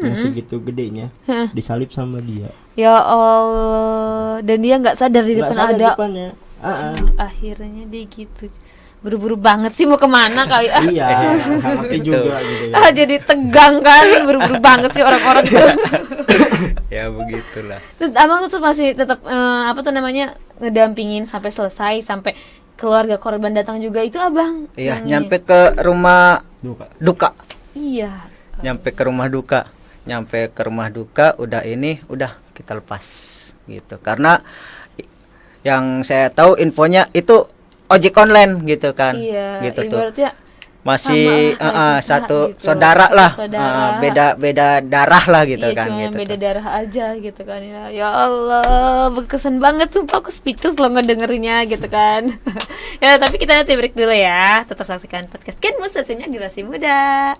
yang segitu gedenya disalip sama dia. Ya Allah, dan dia nggak sadar di Nggak depan sadar ada. depannya. Akhirnya dia gitu. Buru-buru banget sih mau kemana kali. Iya, tapi juga gitu ya. Jadi tegang kan, buru-buru banget sih orang-orang itu. Ya begitulah. Terus abang tuh masih tetap apa tuh namanya ngedampingin sampai selesai, sampai keluarga korban datang juga itu abang. Iya, yang nyampe ke rumah Duka. duka. Iya. Nyampe ke rumah duka. Nyampe ke rumah duka udah kita lepas gitu. Karena yang saya tahu infonya itu ojek online gitu kan. Iya, Gitu tuh. ibaratnya Masih sama kita satu gitu. saudara lah. Saudara. Beda darah lah gitu iya, kan cuma gitu. beda tuh. darah aja gitu kan ya. Ya Allah, berkesan banget sumpah, aku speechless loh ngedengerinnya gitu kan. Ya, tapi kita nanti break dulu ya. Tetap saksikan podcast Kenmus, hasilnya generasi muda.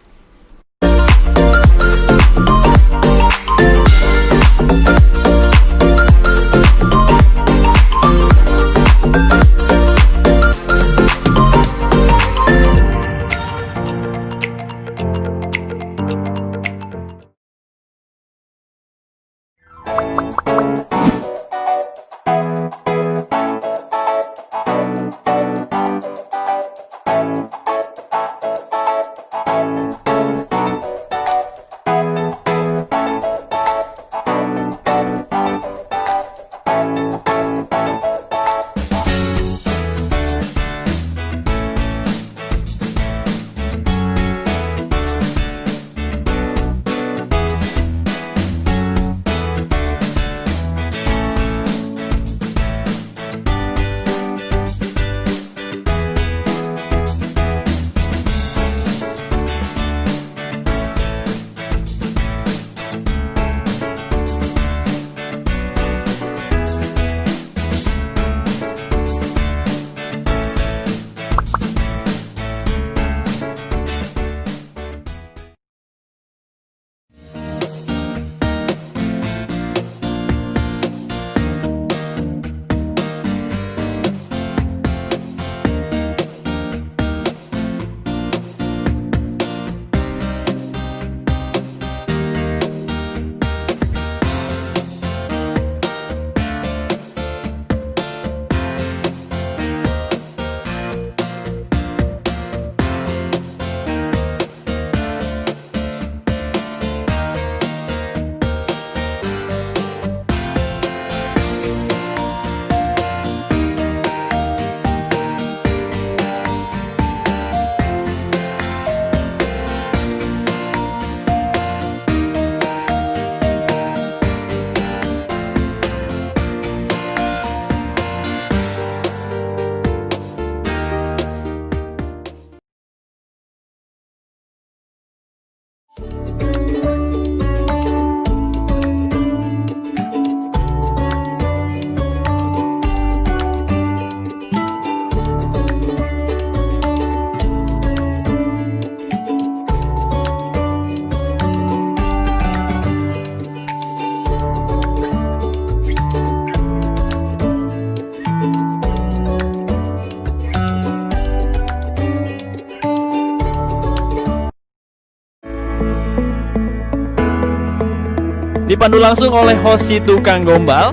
Dipandu langsung oleh host si tukang gombal.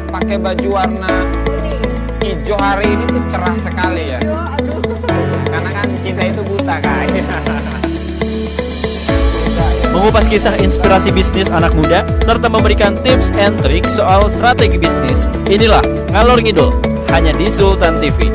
Pakai baju warna hijau hari ini tuh cerah sekali ya. Karena kan cinta itu buta kan. Mengupas kisah inspirasi bisnis anak muda serta memberikan tips and trik soal strategi bisnis. Inilah Ngalor Ngidul hanya di Sultan TV.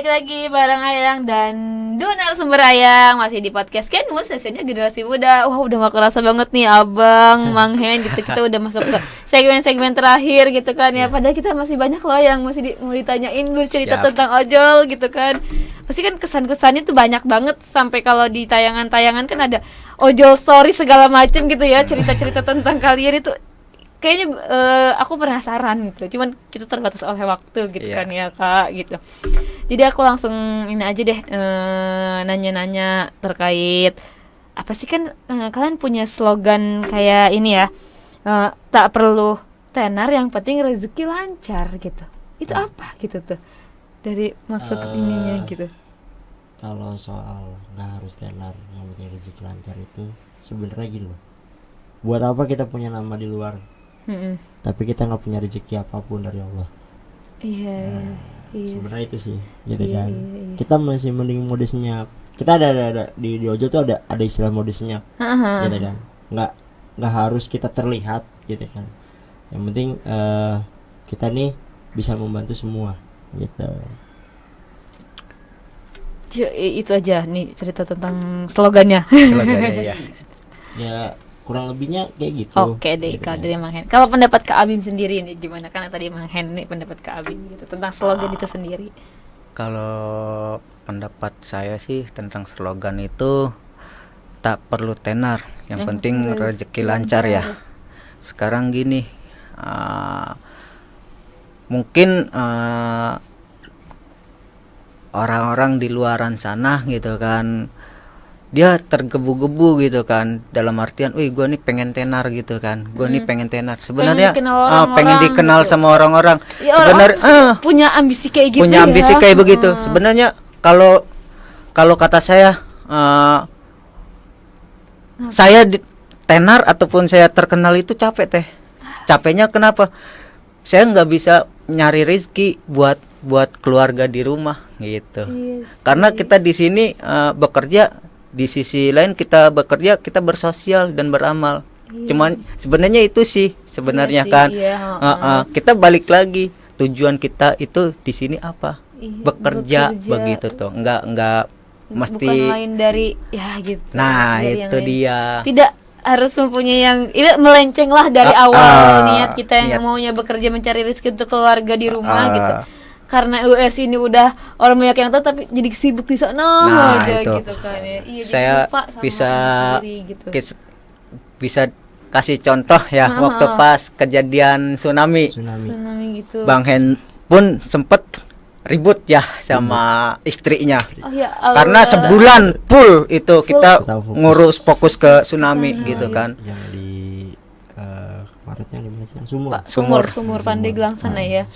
balik lagi bareng Ayang dan Dunar Sumber Ayang. Masih di podcast Kenmu, sesinya generasi muda. Wah udah gak kerasa banget nih Abang, Mang Hen gitu. Kita udah masuk ke segmen-segmen terakhir gitu kan ya. Padahal kita masih banyak loh yang masih mau ditanyain, bercerita tentang ojol gitu kan. Pasti kan kesan-kesannya tuh banyak banget. Sampai kalau di tayangan-tayangan kan ada ojol story segala macem gitu ya. Cerita-cerita tentang kalian itu kayaknya aku penasaran gitu, cuman kita terbatas oleh waktu gitu kan ya Kak gitu. Jadi aku langsung ini aja deh, nanya-nanya terkait apa sih kan kalian punya slogan kayak ini ya, tak perlu tenar yang penting rezeki lancar gitu. Itu apa gitu tuh dari maksud ininya gitu? Kalau soal nggak harus tenar yang penting rezeki lancar itu sebenarnya gini loh, buat apa kita punya nama di luar tapi kita nggak punya rezeki apapun dari Allah. Iya. Sebenarnya itu sih gitu kan. Kita masih mending modusnya. Kita ada di ojol tuh ada istilah modusnya gitu kan. Nggak harus kita terlihat gitu kan. Yang penting kita nih bisa membantu semua gitu. Itu aja nih cerita tentang slogannya. Ya kurang lebihnya kayak gitu. Oke deh, Kak dari Mang Hen. Kalau pendapat Kak Abim sendiri nih gimana? Karena tadi Mang Hen nih pendapat Kak Abim gitu tentang slogan itu sendiri. Kalau pendapat saya sih tentang slogan itu tak perlu tenar, yang penting rezeki lancar ya. Sekarang gini, mungkin orang-orang di luaran sana gitu kan, dia tergebu-gebu gitu kan, dalam artian, wih gue nih pengen tenar gitu kan, gue nih pengen tenar. Sebenarnya pengen dikenal gitu sama orang-orang. Ya, Sebenarnya punya ambisi kayak gitu. Punya ambisi kayak begitu. Sebenarnya kalau kata saya, saya tenar ataupun saya terkenal itu capek teh. Capeknya kenapa? Saya nggak bisa nyari rezeki buat keluarga di rumah gitu. Karena kita di sini bekerja. Di sisi lain kita bekerja, kita bersosial dan beramal. Cuman sebenarnya itu sih sebenarnya kan. Kita balik lagi, tujuan kita itu di sini apa? Bekerja begitu tuh. Enggak mesti bukan lain dari ya gitu. Nah, dari itu dia. Tidak harus mempunyai yang ini melenceng lah dari awal niat kita yang maunya bekerja mencari rezeki untuk keluarga di rumah gitu. Karena URC ini udah orang banyak yang tahu tapi jadi sibuk di sana aja itu. gitu kan ya. Iya, saya lupa sama bisa sendiri, gitu. Bisa kasih contoh ya, waktu pas kejadian tsunami gitu. Bang Hen pun sempet ribut ya sama istrinya. Karena sebulan full itu kita ngurus fokus ke tsunami gitu kan. Yang di kemarin yang di mana sih? Sumur Pandeglang sana ya.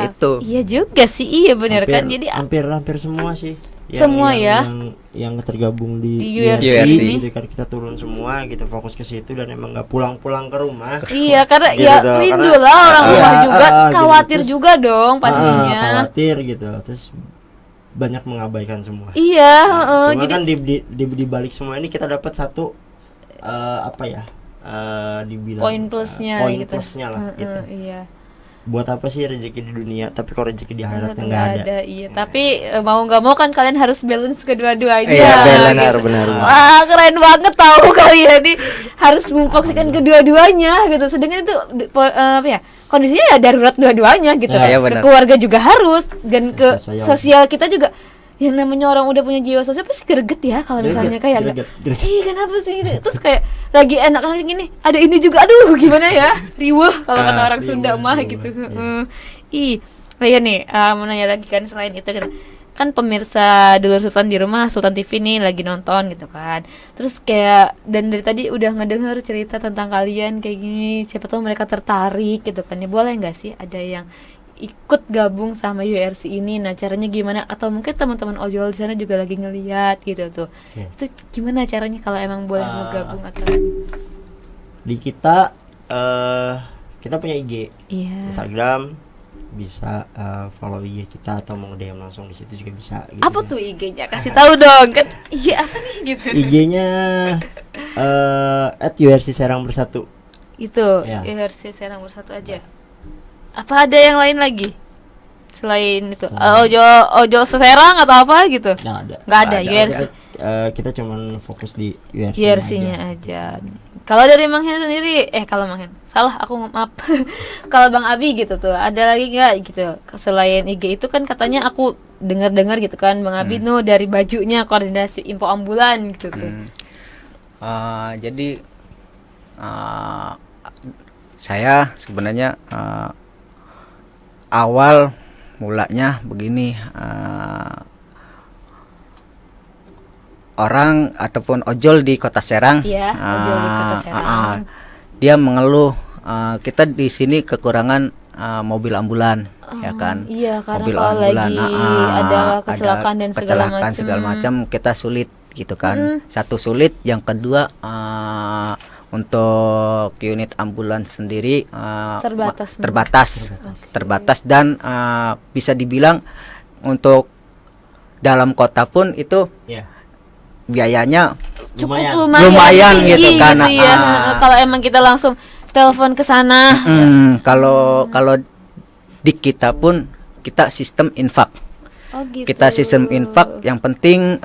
Itu. Iya juga sih, iya benar kan. Jadi hampir semua sih. Semua yang tergabung di URC gitu kan, kita turun semua gitu, fokus ke situ dan emang nggak pulang ke rumah. Iya, karena gitu ya rindu lah orang rumah juga, khawatir gitu. juga dong pastinya. Khawatir gitu, terus banyak mengabaikan semua. Iya, cuma jadi kan di balik semua ini kita dapat satu apa ya? Dibilang poin plusnya lah gitu. Iya. Buat apa sih rezeki di dunia tapi kalau rezeki di akhirat nggak ada. Iya, tapi mau nggak mau kan kalian harus balance kedua-duanya. Iya, gitu. benar. Wah, keren banget tahu kalian ini harus memfokuskan kedua-duanya gitu. Sedangkan itu apa ya? Kondisinya ya darurat dua-duanya gitu. Ya, ke keluarga juga harus dan ke sosial kita juga. Yang namanya orang udah punya jiwa sosial pasti greget ya kalau misalnya kayak ih kenapa sih terus kayak lagi enak-enak gini ada ini juga, aduh gimana ya, riweuh kalau kata orang Sunda mah gitu. Kayak nih mau nanya lagi kan, selain itu kan pemirsa Dulur Sultan di rumah Sultan TV nih lagi nonton gitu kan, terus kayak dan dari tadi udah ngedenger cerita tentang kalian kayak gini, siapa tahu mereka tertarik gitu kan ya, boleh nggak sih ada yang ikut gabung sama URC ini? Nah caranya gimana? Atau mungkin teman-teman ojol di sana juga lagi ngeliat gitu tuh. Itu gimana caranya kalau emang boleh mau gabung atau di kita punya IG, Instagram, bisa follow IG kita atau mau DM langsung di situ juga bisa. Gitu. Apa tuh IG-nya? Kasih tahu dong kan. Iya apa nih gitu. IG-nya @URC Serang Bersatu. Itu URC Serang Bersatu aja. Apa ada yang lain lagi? selain itu? Ojol Serang atau apa gitu? Nggak ada. URC. Kita cuman fokus di URC URC-nya aja. Kalau dari Mang Hen sendiri, kalau Mang Hen, salah aku maaf. Kalau Bang Abi gitu tuh, ada lagi nggak gitu? Selain IG itu kan katanya aku dengar gitu kan, Bang Abi tuh dari bajunya koordinasi info ambulan gitu tuh. Jadi saya sebenarnya awal mulanya begini, orang ataupun ojol di Kota Serang, Iya, ojol di Kota Serang. Dia mengeluh kita di sini kekurangan mobil ambulan, ya kan? Iya, karena Mobil kalau ambulan, lagi ada kecelakaan dan segala macam kita sulit gitu kan. Satu sulit, yang kedua untuk unit ambulans sendiri terbatas dan bisa dibilang untuk dalam kota pun itu biayanya cukup lumayan gitu kan. Ya. Kalau emang kita langsung telepon ke sana. Kalau di kita pun kita sistem infak. Gitu. Kita sistem infak, yang penting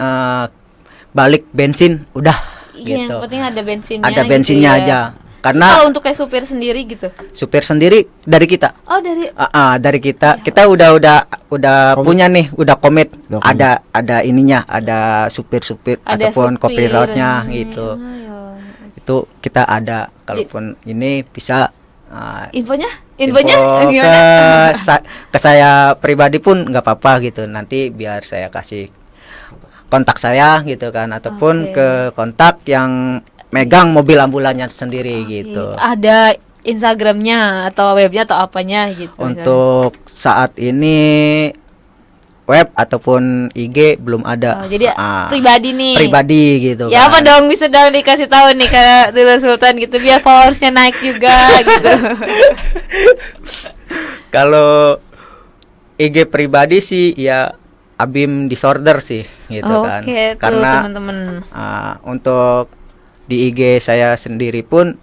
balik bensin udah. Iya, Gitu. yang penting ada bensinnya. Ada bensinnya gitu ya. aja. Karena kalau untuk kayak supir sendiri gitu. supir sendiri dari kita. Oh, dari Dari kita. Kita udah punya nih, udah komit. Ada ininya, ada supir ataupun kopilotnya gitu. Itu kita ada. Kalaupun ini bisa infonya info gimana? ke saya pribadi pun nggak apa-apa gitu. Nanti biar saya kasih kontak saya gitu kan, ataupun ke kontak yang megang mobil ambulannya sendiri gitu. Ada Instagramnya atau webnya atau apanya gitu? Untuk saat ini web ataupun IG belum ada. Jadi pribadi nih. Pribadi gitu. Ya kan. apa dong, bisa dong dikasih tahu nih ke Dulur Sultan gitu biar followersnya naik juga gitu. Kalau IG pribadi sih ya Abim Disorder sih gitu kan. Karena teman-teman. Untuk di IG saya sendiri pun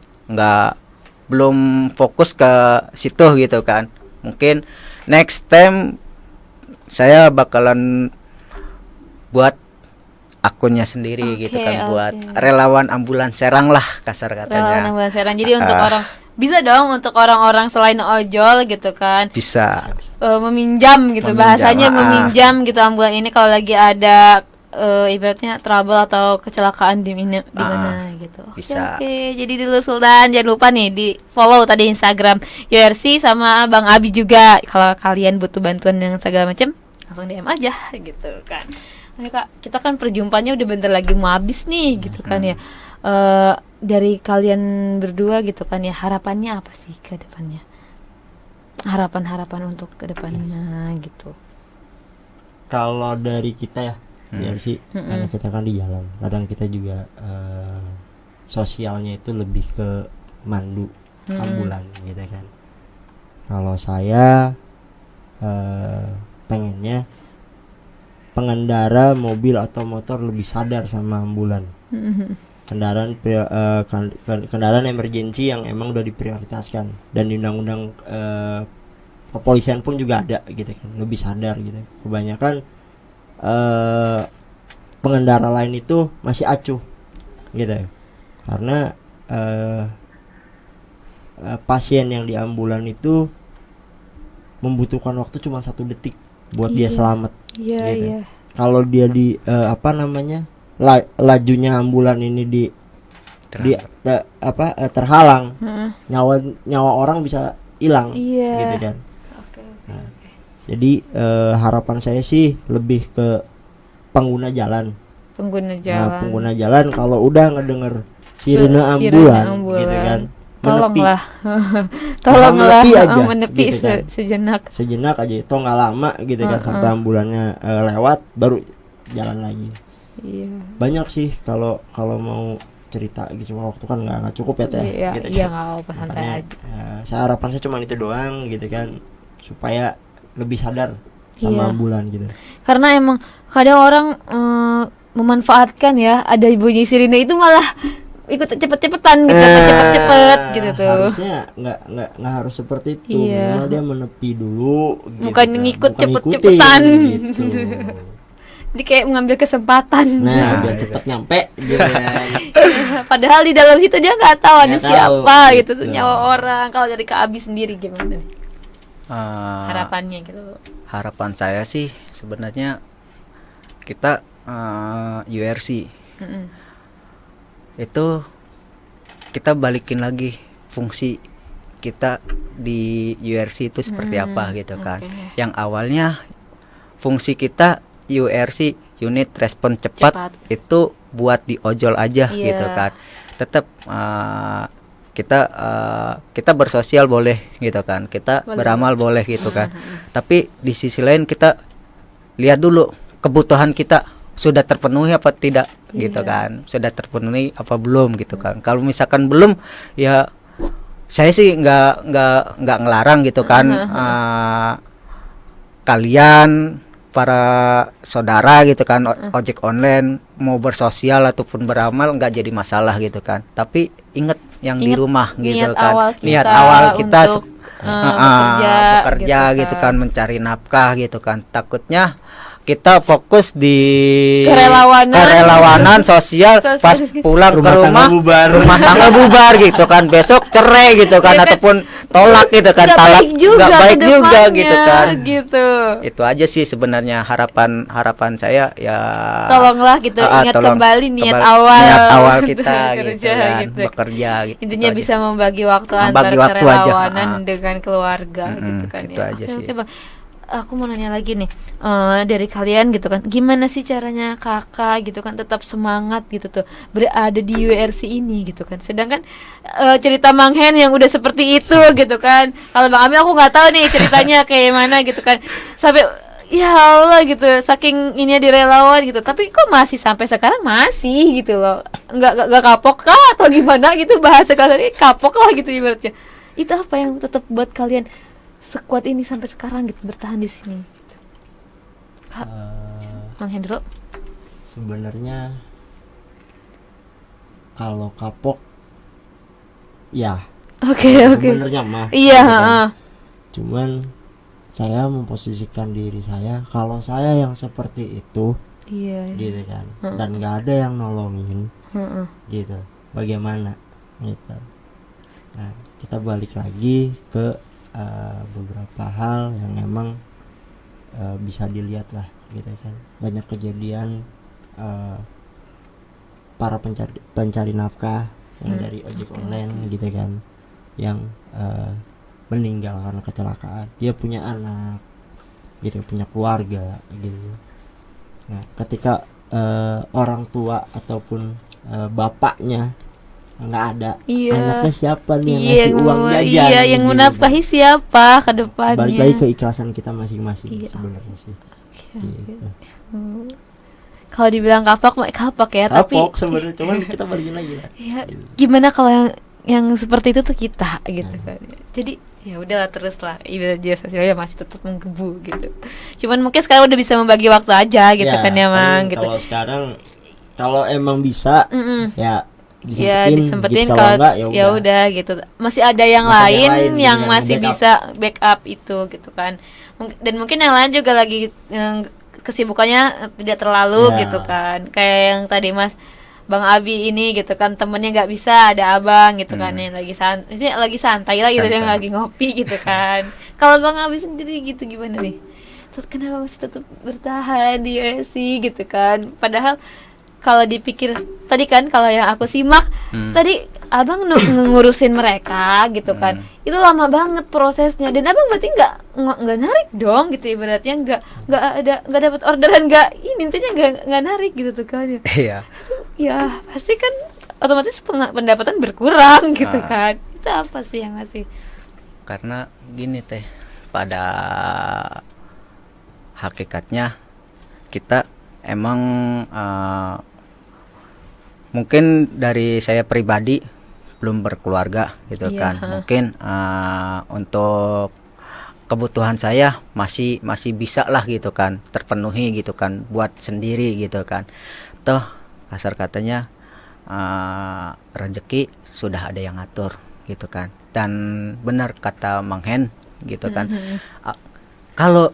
belum fokus ke situ gitu kan. Mungkin next time saya bakalan buat akunnya sendiri gitu kan, buat relawan ambulans Serang lah kasar katanya. Relawan ambulans Serang. Jadi untuk orang bisa dong untuk orang-orang selain ojol gitu kan. Bisa. Meminjam gitu, bahasanya meminjam gitu ambulan ini kalau lagi ada ibaratnya trouble atau kecelakaan di mana gitu. Bisa. Oke. Jadi dulu Sultan jangan lupa nih di follow tadi Instagram URC sama Bang Abi juga. Kalau kalian butuh bantuan yang segala macam langsung DM aja gitu kan. Oke Kak, kita kan perjumpaannya udah bentar lagi mau habis nih gitu kan ya. Dari kalian berdua gitu kan ya, harapannya apa sih ke depannya? Harapan untuk ke depannya gitu. Kalau dari kita ya, biar sih karena kita kan di jalan. Kadang kita juga sosialnya itu lebih ke mandu ambulan gitu kan. Kalau saya pengennya pengendara mobil atau motor lebih sadar sama ambulan. Kendaraan emergensi yang emang udah diprioritaskan dan di undang-undang kepolisian pun juga ada gitu kan, lebih sadar gitu. Kebanyakan pengendara lain itu masih acuh gitu ya. Karena pasien yang di ambulan itu membutuhkan waktu cuma 1 detik buat dia selamat gitu. Kalau dia di lajunya ambulan ini terhalang, nyawa orang bisa hilang gitu kan. Jadi harapan saya sih lebih ke pengguna jalan. Pengguna jalan kalau udah ngedenger sirine ambulan gitu kan, tolonglah menepi gitu kan. sejenak aja, itu nggak lama gitu kan, sampai ambulannya lewat baru jalan lagi. Banyak sih kalau mau cerita gitu, cuma waktu kan nggak cukup ya teh. Iya nggak apa-apa, santai aja. Saya harapan saya cuma itu doang gitu kan, supaya lebih sadar sama ambulan gitu. Karena emang kadang orang memanfaatkan ya, ada bunyi sirine itu malah ikut cepet-cepetan gitu, cepet-cepet gitu tuh. Harusnya nggak harus seperti itu. Iya. Minimal dia menepi dulu gitu Bukan kan. ngikut Bukan cepet-cepetan. ngikutin, gitu. Dia kayak mengambil kesempatan. Nah, biar cepet nyampe gitu kan. Padahal di dalam situ dia nggak tahu ada Nggak tahu, siapa gitu tuh, gitu. nyawa orang. Kalau dari Kak Abi sendiri gimana nih? Harapannya gitu. Harapan saya sih sebenarnya kita URC Mm-mm. itu kita balikin lagi fungsi kita di URC itu seperti apa gitu kan. oke. Yang awalnya fungsi kita URC, unit respon cepat, Cepat. itu buat di ojol aja Iya. gitu kan. Tetap kita bersosial boleh gitu kan. Kita Boleh. beramal boleh gitu kan. Tapi di sisi lain kita lihat dulu kebutuhan kita sudah terpenuhi apa tidak gitu Iya. kan. Sudah terpenuhi apa belum gitu kan. Kalau misalkan belum, ya saya sih nggak ngelarang gitu kan. Kalian para saudara gitu kan ojek online mau bersosial ataupun beramal nggak jadi masalah gitu kan. Tapi ingat yang di Ingat rumah gitu niat kan. awal Niat kita awal kita untuk, bekerja gitu kan, mencari nafkah gitu kan. Takutnya kita fokus di Kerelawanan. sosial, Sosial. pas pulang ke rumah rumah tangga bubar gitu kan, besok cerai gitu kan, Ya kan? ataupun tolak gitu kan, Nggak talak baik juga nggak baik ke juga depannya, gitu kan. gitu. Itu aja sih sebenarnya harapan saya ya. Tolonglah gitu, ingat tolong kembali niat kembali- awal niat awal kita gitu bekerja kan, gitu. bekerja gitu. Intinya Itu aja. bisa membagi waktu Membagi antara waktu aja, kerelawanan ah. dengan keluarga Mm-mm, gitu kan itu ya. aja Oke, sih. oke, Bang. Aku mau nanya lagi nih, dari kalian gitu kan, gimana sih caranya kakak gitu kan tetap semangat gitu tuh berada di URC ini gitu kan, sedangkan cerita Mang Hen yang udah seperti itu gitu kan, kalau Bang Ami aku nggak tahu nih ceritanya kayak mana gitu kan, sampai ya Allah gitu, saking ini di relawan gitu, tapi kok masih sampai sekarang masih gitu loh, nggak kapok kah atau gimana gitu, bahasa kasarnya kapok lah gitu ibaratnya. Itu apa yang tetap buat kalian sekuat ini sampai sekarang gitu, bertahan di sini gitu. Kak, Mang Hendro. Sebenarnya kalau kapok ya Oke. sebenarnya mah Iya, gitu kan. heeh. Cuman saya memposisikan diri saya kalau saya yang seperti itu Iya. gitu kan, dan nggak ada yang nolongin Heeh. gitu, bagaimana gitu. Nah, kita balik lagi ke beberapa hal yang emang bisa dilihat lah gitu kan. Banyak kejadian para pencari nafkah yang dari ojek online gitu kan, yang meninggal karena kecelakaan. Dia punya anak gitu, punya keluarga gitu. Nah, ketika orang tua ataupun bapaknya nggak ada, Iya. anaknya siapa nih yang Iya, ngasih uang jajan? iya, yang gitu. menafkahi siapa ke depannya? Balik lagi ke ikhlasan kita masing-masing Iya. sebenarnya sih. Gitu. Kalau dibilang kapok ya, tapi Kapok sebenarnya, cuman kita balikin lagi lah. ya, gimana kalau yang seperti itu tuh kita gitu kan. Jadi ya udahlah, terus lah ibarat dia sosialnya masih tetap menggebu gitu. Cuman mungkin sekarang udah bisa membagi waktu aja gitu kan ya, Mang paling gitu. Kalau sekarang kalau emang bisa Mm-mm. ya Ya disempetin gitu. kalau Enggak, ya udah gitu, masih ada yang Masih ada lain yang lain gitu yang yang masih backup. bisa backup itu gitu kan. Dan mungkin yang lain juga lagi kesibukannya tidak terlalu Ya. gitu kan, kayak yang tadi Mas Bang Abi ini gitu kan, temennya nggak bisa, ada abang gitu kan yang lagi santai lah gitu, yang Santai. lagi ngopi gitu kan. Kalau Bang Abi sendiri gitu gimana nih? Kenapa masih tetap bertahan di USC gitu kan? Padahal kalau dipikir tadi kan, kalau yang aku simak tadi abang ngurusin mereka gitu kan, itu lama banget prosesnya, dan abang berarti nggak narik dong gitu ibaratnya, nggak dapat orderan, nggak ini intinya nggak narik gitu tuh kan ya. Iya. Ya pasti kan otomatis pendapatan berkurang gitu kan. Itu apa sih yang ngasih? Karena gini teh, pada hakikatnya kita emang mungkin dari saya pribadi belum berkeluarga gitu Iya, kan. Mungkin untuk kebutuhan saya masih bisa lah gitu kan, terpenuhi gitu kan, buat sendiri gitu kan. Toh kasar katanya rezeki sudah ada yang ngatur gitu kan. Dan benar kata Mang Hen gitu kan. Kalau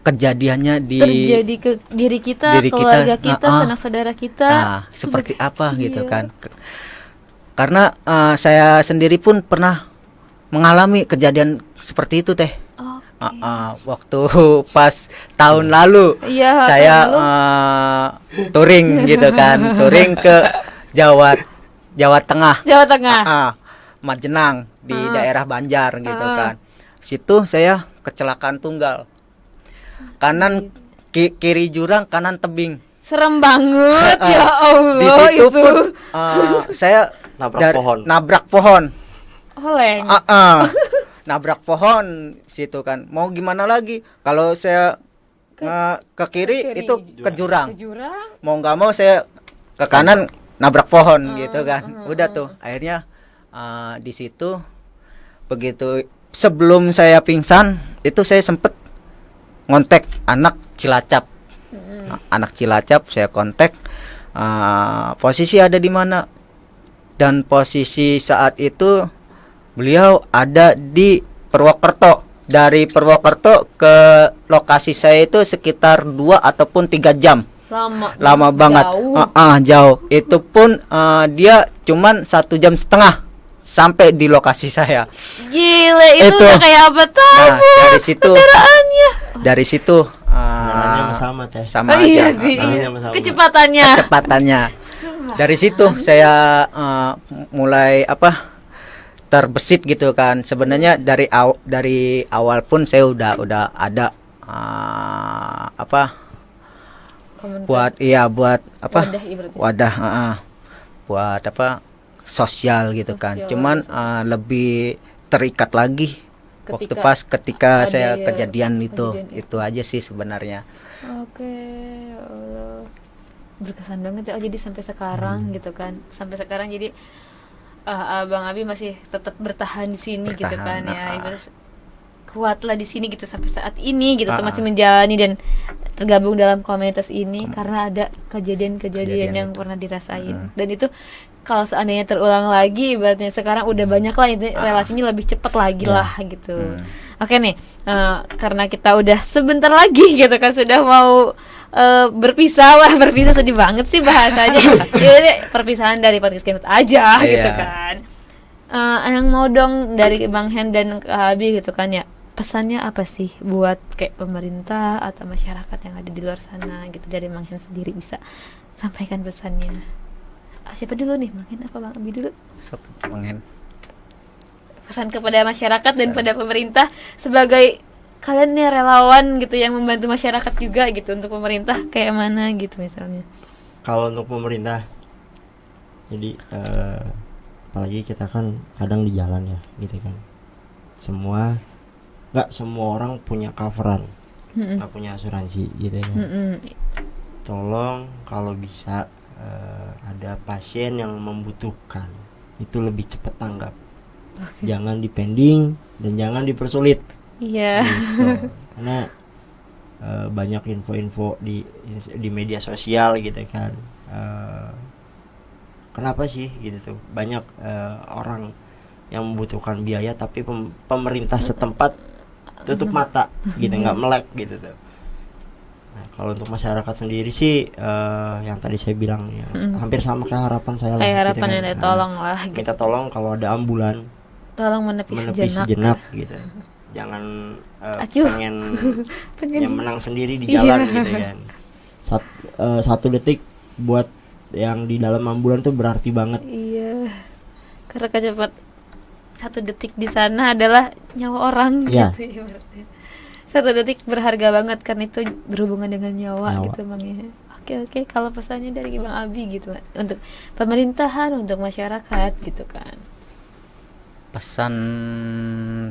kejadiannya terjadi ke diri kita, keluarga kita, sanak saudara kita, seperti apa gitu kan. Karena saya sendiri pun pernah mengalami kejadian seperti itu teh. Waktu pas tahun lalu saya touring gitu kan, touring ke Jawa Tengah. Majenang di daerah Banjar gitu kan. Situ saya kecelakaan tunggal. Kanan kiri jurang, kanan tebing. Serem banget ya Allah. Di situ pun saya nabrak pohon. Oleng. Nabrak pohon situ kan. Mau gimana lagi? Kalau saya ke kiri itu ke jurang. Mau nggak mau saya ke kanan nabrak pohon gitu kan. Udah tuh akhirnya di situ begitu sebelum saya pingsan itu saya sempet ngontek anak Cilacap. Anak Cilacap saya kontak, posisi ada di mana, dan posisi saat itu beliau ada di Purwokerto. Dari Purwokerto ke lokasi saya itu sekitar 2 ataupun 3 jam. Lama banget. Jauh. Itu pun dia cuman 1,5 jam sampai di lokasi saya. Gile, itu udah kayak apa tahu? Dari situ kendaraannya. Dari situ sama teh. sama Iya, aja. Kecepatannya. Dari situ saya mulai terbesit gitu kan. Sebenarnya dari awal pun saya udah ada buat wadah buat sosial gitu kan. Cuman lebih terikat lagi ketika saya kejadian itu aja sih sebenarnya. Oke, ya Allah. Berkesan banget ya. Jadi sampai sekarang gitu kan. Sampai sekarang jadi Abang Abi masih tetap bertahan di sini gitu kan ya. Ibarat kuatlah di sini gitu sampai saat ini gitu tuh masih menjalani dan tergabung dalam komunitas ini karena ada kejadian-kejadian yang pernah dirasain. Dan itu kalau seandainya terulang lagi ibaratnya sekarang udah banyak lah itu relasinya lebih cepat lagi lah gitu. Oke nih, karena kita udah sebentar lagi gitu kan sudah mau berpisah. Wah, berpisah sedih banget sih bahasanya. Jadi perpisahan dari podcast Kemut aja gitu kan. Yang mau dong dari Bang Hen dan Kak Abi gitu kan ya, pesannya apa sih buat kayak pemerintah atau masyarakat yang ada di luar sana gitu, dari Bang Hen sendiri bisa sampaikan pesannya. Siapa dulu nih, Bang Hen apa Bang Abi dulu? Bang Hen. Pesan kepada masyarakat dan pada pemerintah sebagai kalian nih relawan gitu yang membantu masyarakat juga gitu, untuk pemerintah kayak mana gitu misalnya. Kalau untuk pemerintah, jadi apalagi kita kan kadang di jalan ya gitu kan, nggak semua orang punya coveran, nggak punya asuransi gitu kan. Tolong kalau bisa ada pasien yang membutuhkan itu lebih cepat tanggap. Jangan dipending dan jangan dipersulit. Iya. Gitu. Karena banyak info-info di media sosial gitu kan. Kenapa sih gitu tuh banyak orang yang membutuhkan biaya tapi pemerintah setempat tutup mata gitu, nggak melek gitu tuh. Nah, kalau untuk masyarakat sendiri sih yang tadi saya bilang yang hampir sama kayak harapan saya lah. Kayak harapan gitu kan. yang tolong lah. Gitu. Minta tolong kalau ada ambulan. Tolong menepis sejenak gitu. Jangan pengen yang menang sendiri di jalan gitu kan. 1 detik buat yang di dalam ambulan tuh berarti banget. Iya. Karena kecepat 1 detik di sana adalah nyawa orang gitu ya berarti. 1 detik berharga banget kan, itu berhubungan dengan nyawa. Gitu Bang ya. Oke, kalau pesannya dari Bang Abi gitu untuk pemerintahan, untuk masyarakat gitu kan. Pesan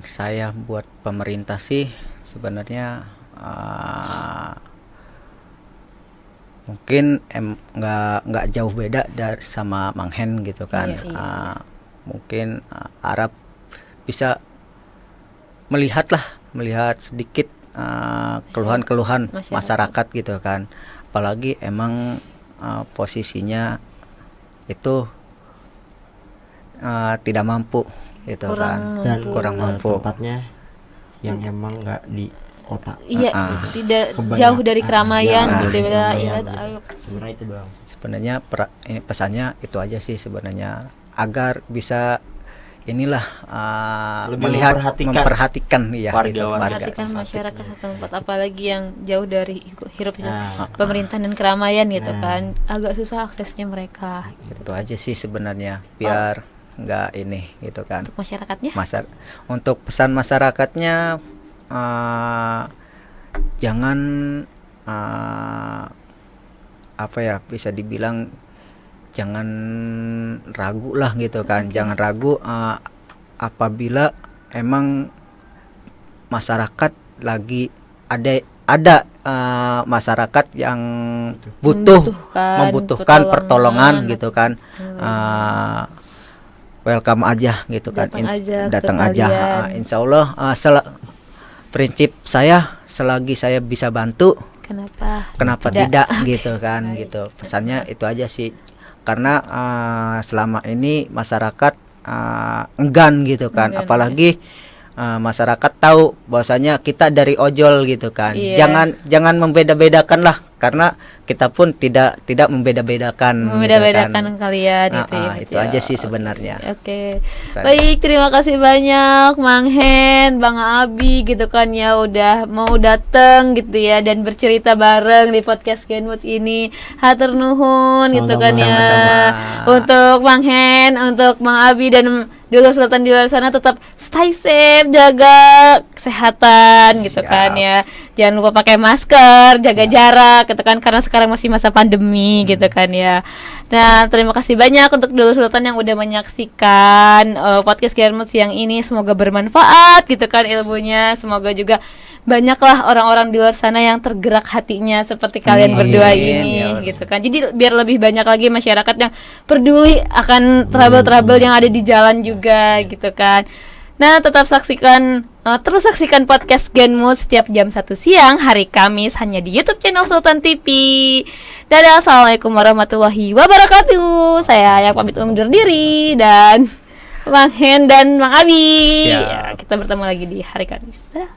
saya buat pemerintah sih sebenarnya mungkin nggak jauh beda dari sama Mang Hen gitu kan. Mungkin Arab bisa melihat sedikit keluhan-keluhan masyarakat gitu kan. Apalagi emang posisinya itu tidak mampu gitu Kurang kan. Dan kurang mampu. tempatnya yang emang nggak di kota. Iya, tidak Kebanyakan- jauh dari keramaian ya, gitu ya. keramaian Ingat, gitu. ayo. Sebenarnya itu doang. Sebenarnya ini pesannya itu aja sih sebenarnya, agar bisa inilah Lebih melihat memperhatikan ya warga- gitu, warga. Perhatikan masyarakat setempat, apalagi yang jauh dari hirupnya Nah. pemerintahan dan keramaian gitu Nah. kan, agak susah aksesnya mereka Itu aja sih sebenarnya, biar nggak ini gitu kan. untuk masyarakatnya. Untuk pesan masyarakatnya, jangan apa ya, bisa dibilang jangan ragu lah gitu kan. Jangan ragu apabila emang masyarakat lagi ada masyarakat yang membutuhkan pertolongan gitu kan. Welcome aja gitu kan. Datang aja ke Datang aja. kalian. Insya Allah prinsip saya, selagi saya bisa bantu, kenapa tidak gitu kan. Gitu pesannya itu aja sih, karena selama ini masyarakat enggan gitu kan. Enggan, Apalagi masyarakat tahu bahwasanya kita dari ojol gitu kan. Iya. Jangan membeda-bedakan lah, karena kita pun tidak membeda-bedakan gitu kan. Kalian itu ya. Itu aja sih sebenarnya. Oke. Pesan. Baik, terima kasih banyak Mang Hen, Bang Abi gitu kan ya, udah mau dateng gitu ya dan bercerita bareng di podcast Genwood ini. Hatur nuhun gitu kan ya. Sama-sama. Untuk Mang Hen, untuk Mang Abi dan Dulur Sultan di luar sana, tetap stay safe, jaga kesehatan gitu Siap. kan ya. Jangan lupa pakai masker, jaga jarak gitu kan, karena sekarang masih masa pandemi gitu kan ya. Nah, terima kasih banyak untuk Dulur Sultan yang udah menyaksikan podcast Genwood siang ini. Semoga bermanfaat gitu kan ilmunya. Semoga juga banyaklah orang-orang di luar sana yang tergerak hatinya seperti kalian berdua ini Ya Allah. gitu kan. Jadi biar lebih banyak lagi masyarakat yang peduli akan trouble-trouble yang ada di jalan juga gitu kan. Nah, tetap terus saksikan podcast Genwood setiap jam 1 siang hari Kamis hanya di YouTube channel Sultan TV. Dadah, assalamualaikum warahmatullahi wabarakatuh. Saya yang pamit undur diri, dan Bang Hen dan Bang Abi. Siap. Ya, kita bertemu lagi di hari Kamis. Dadah.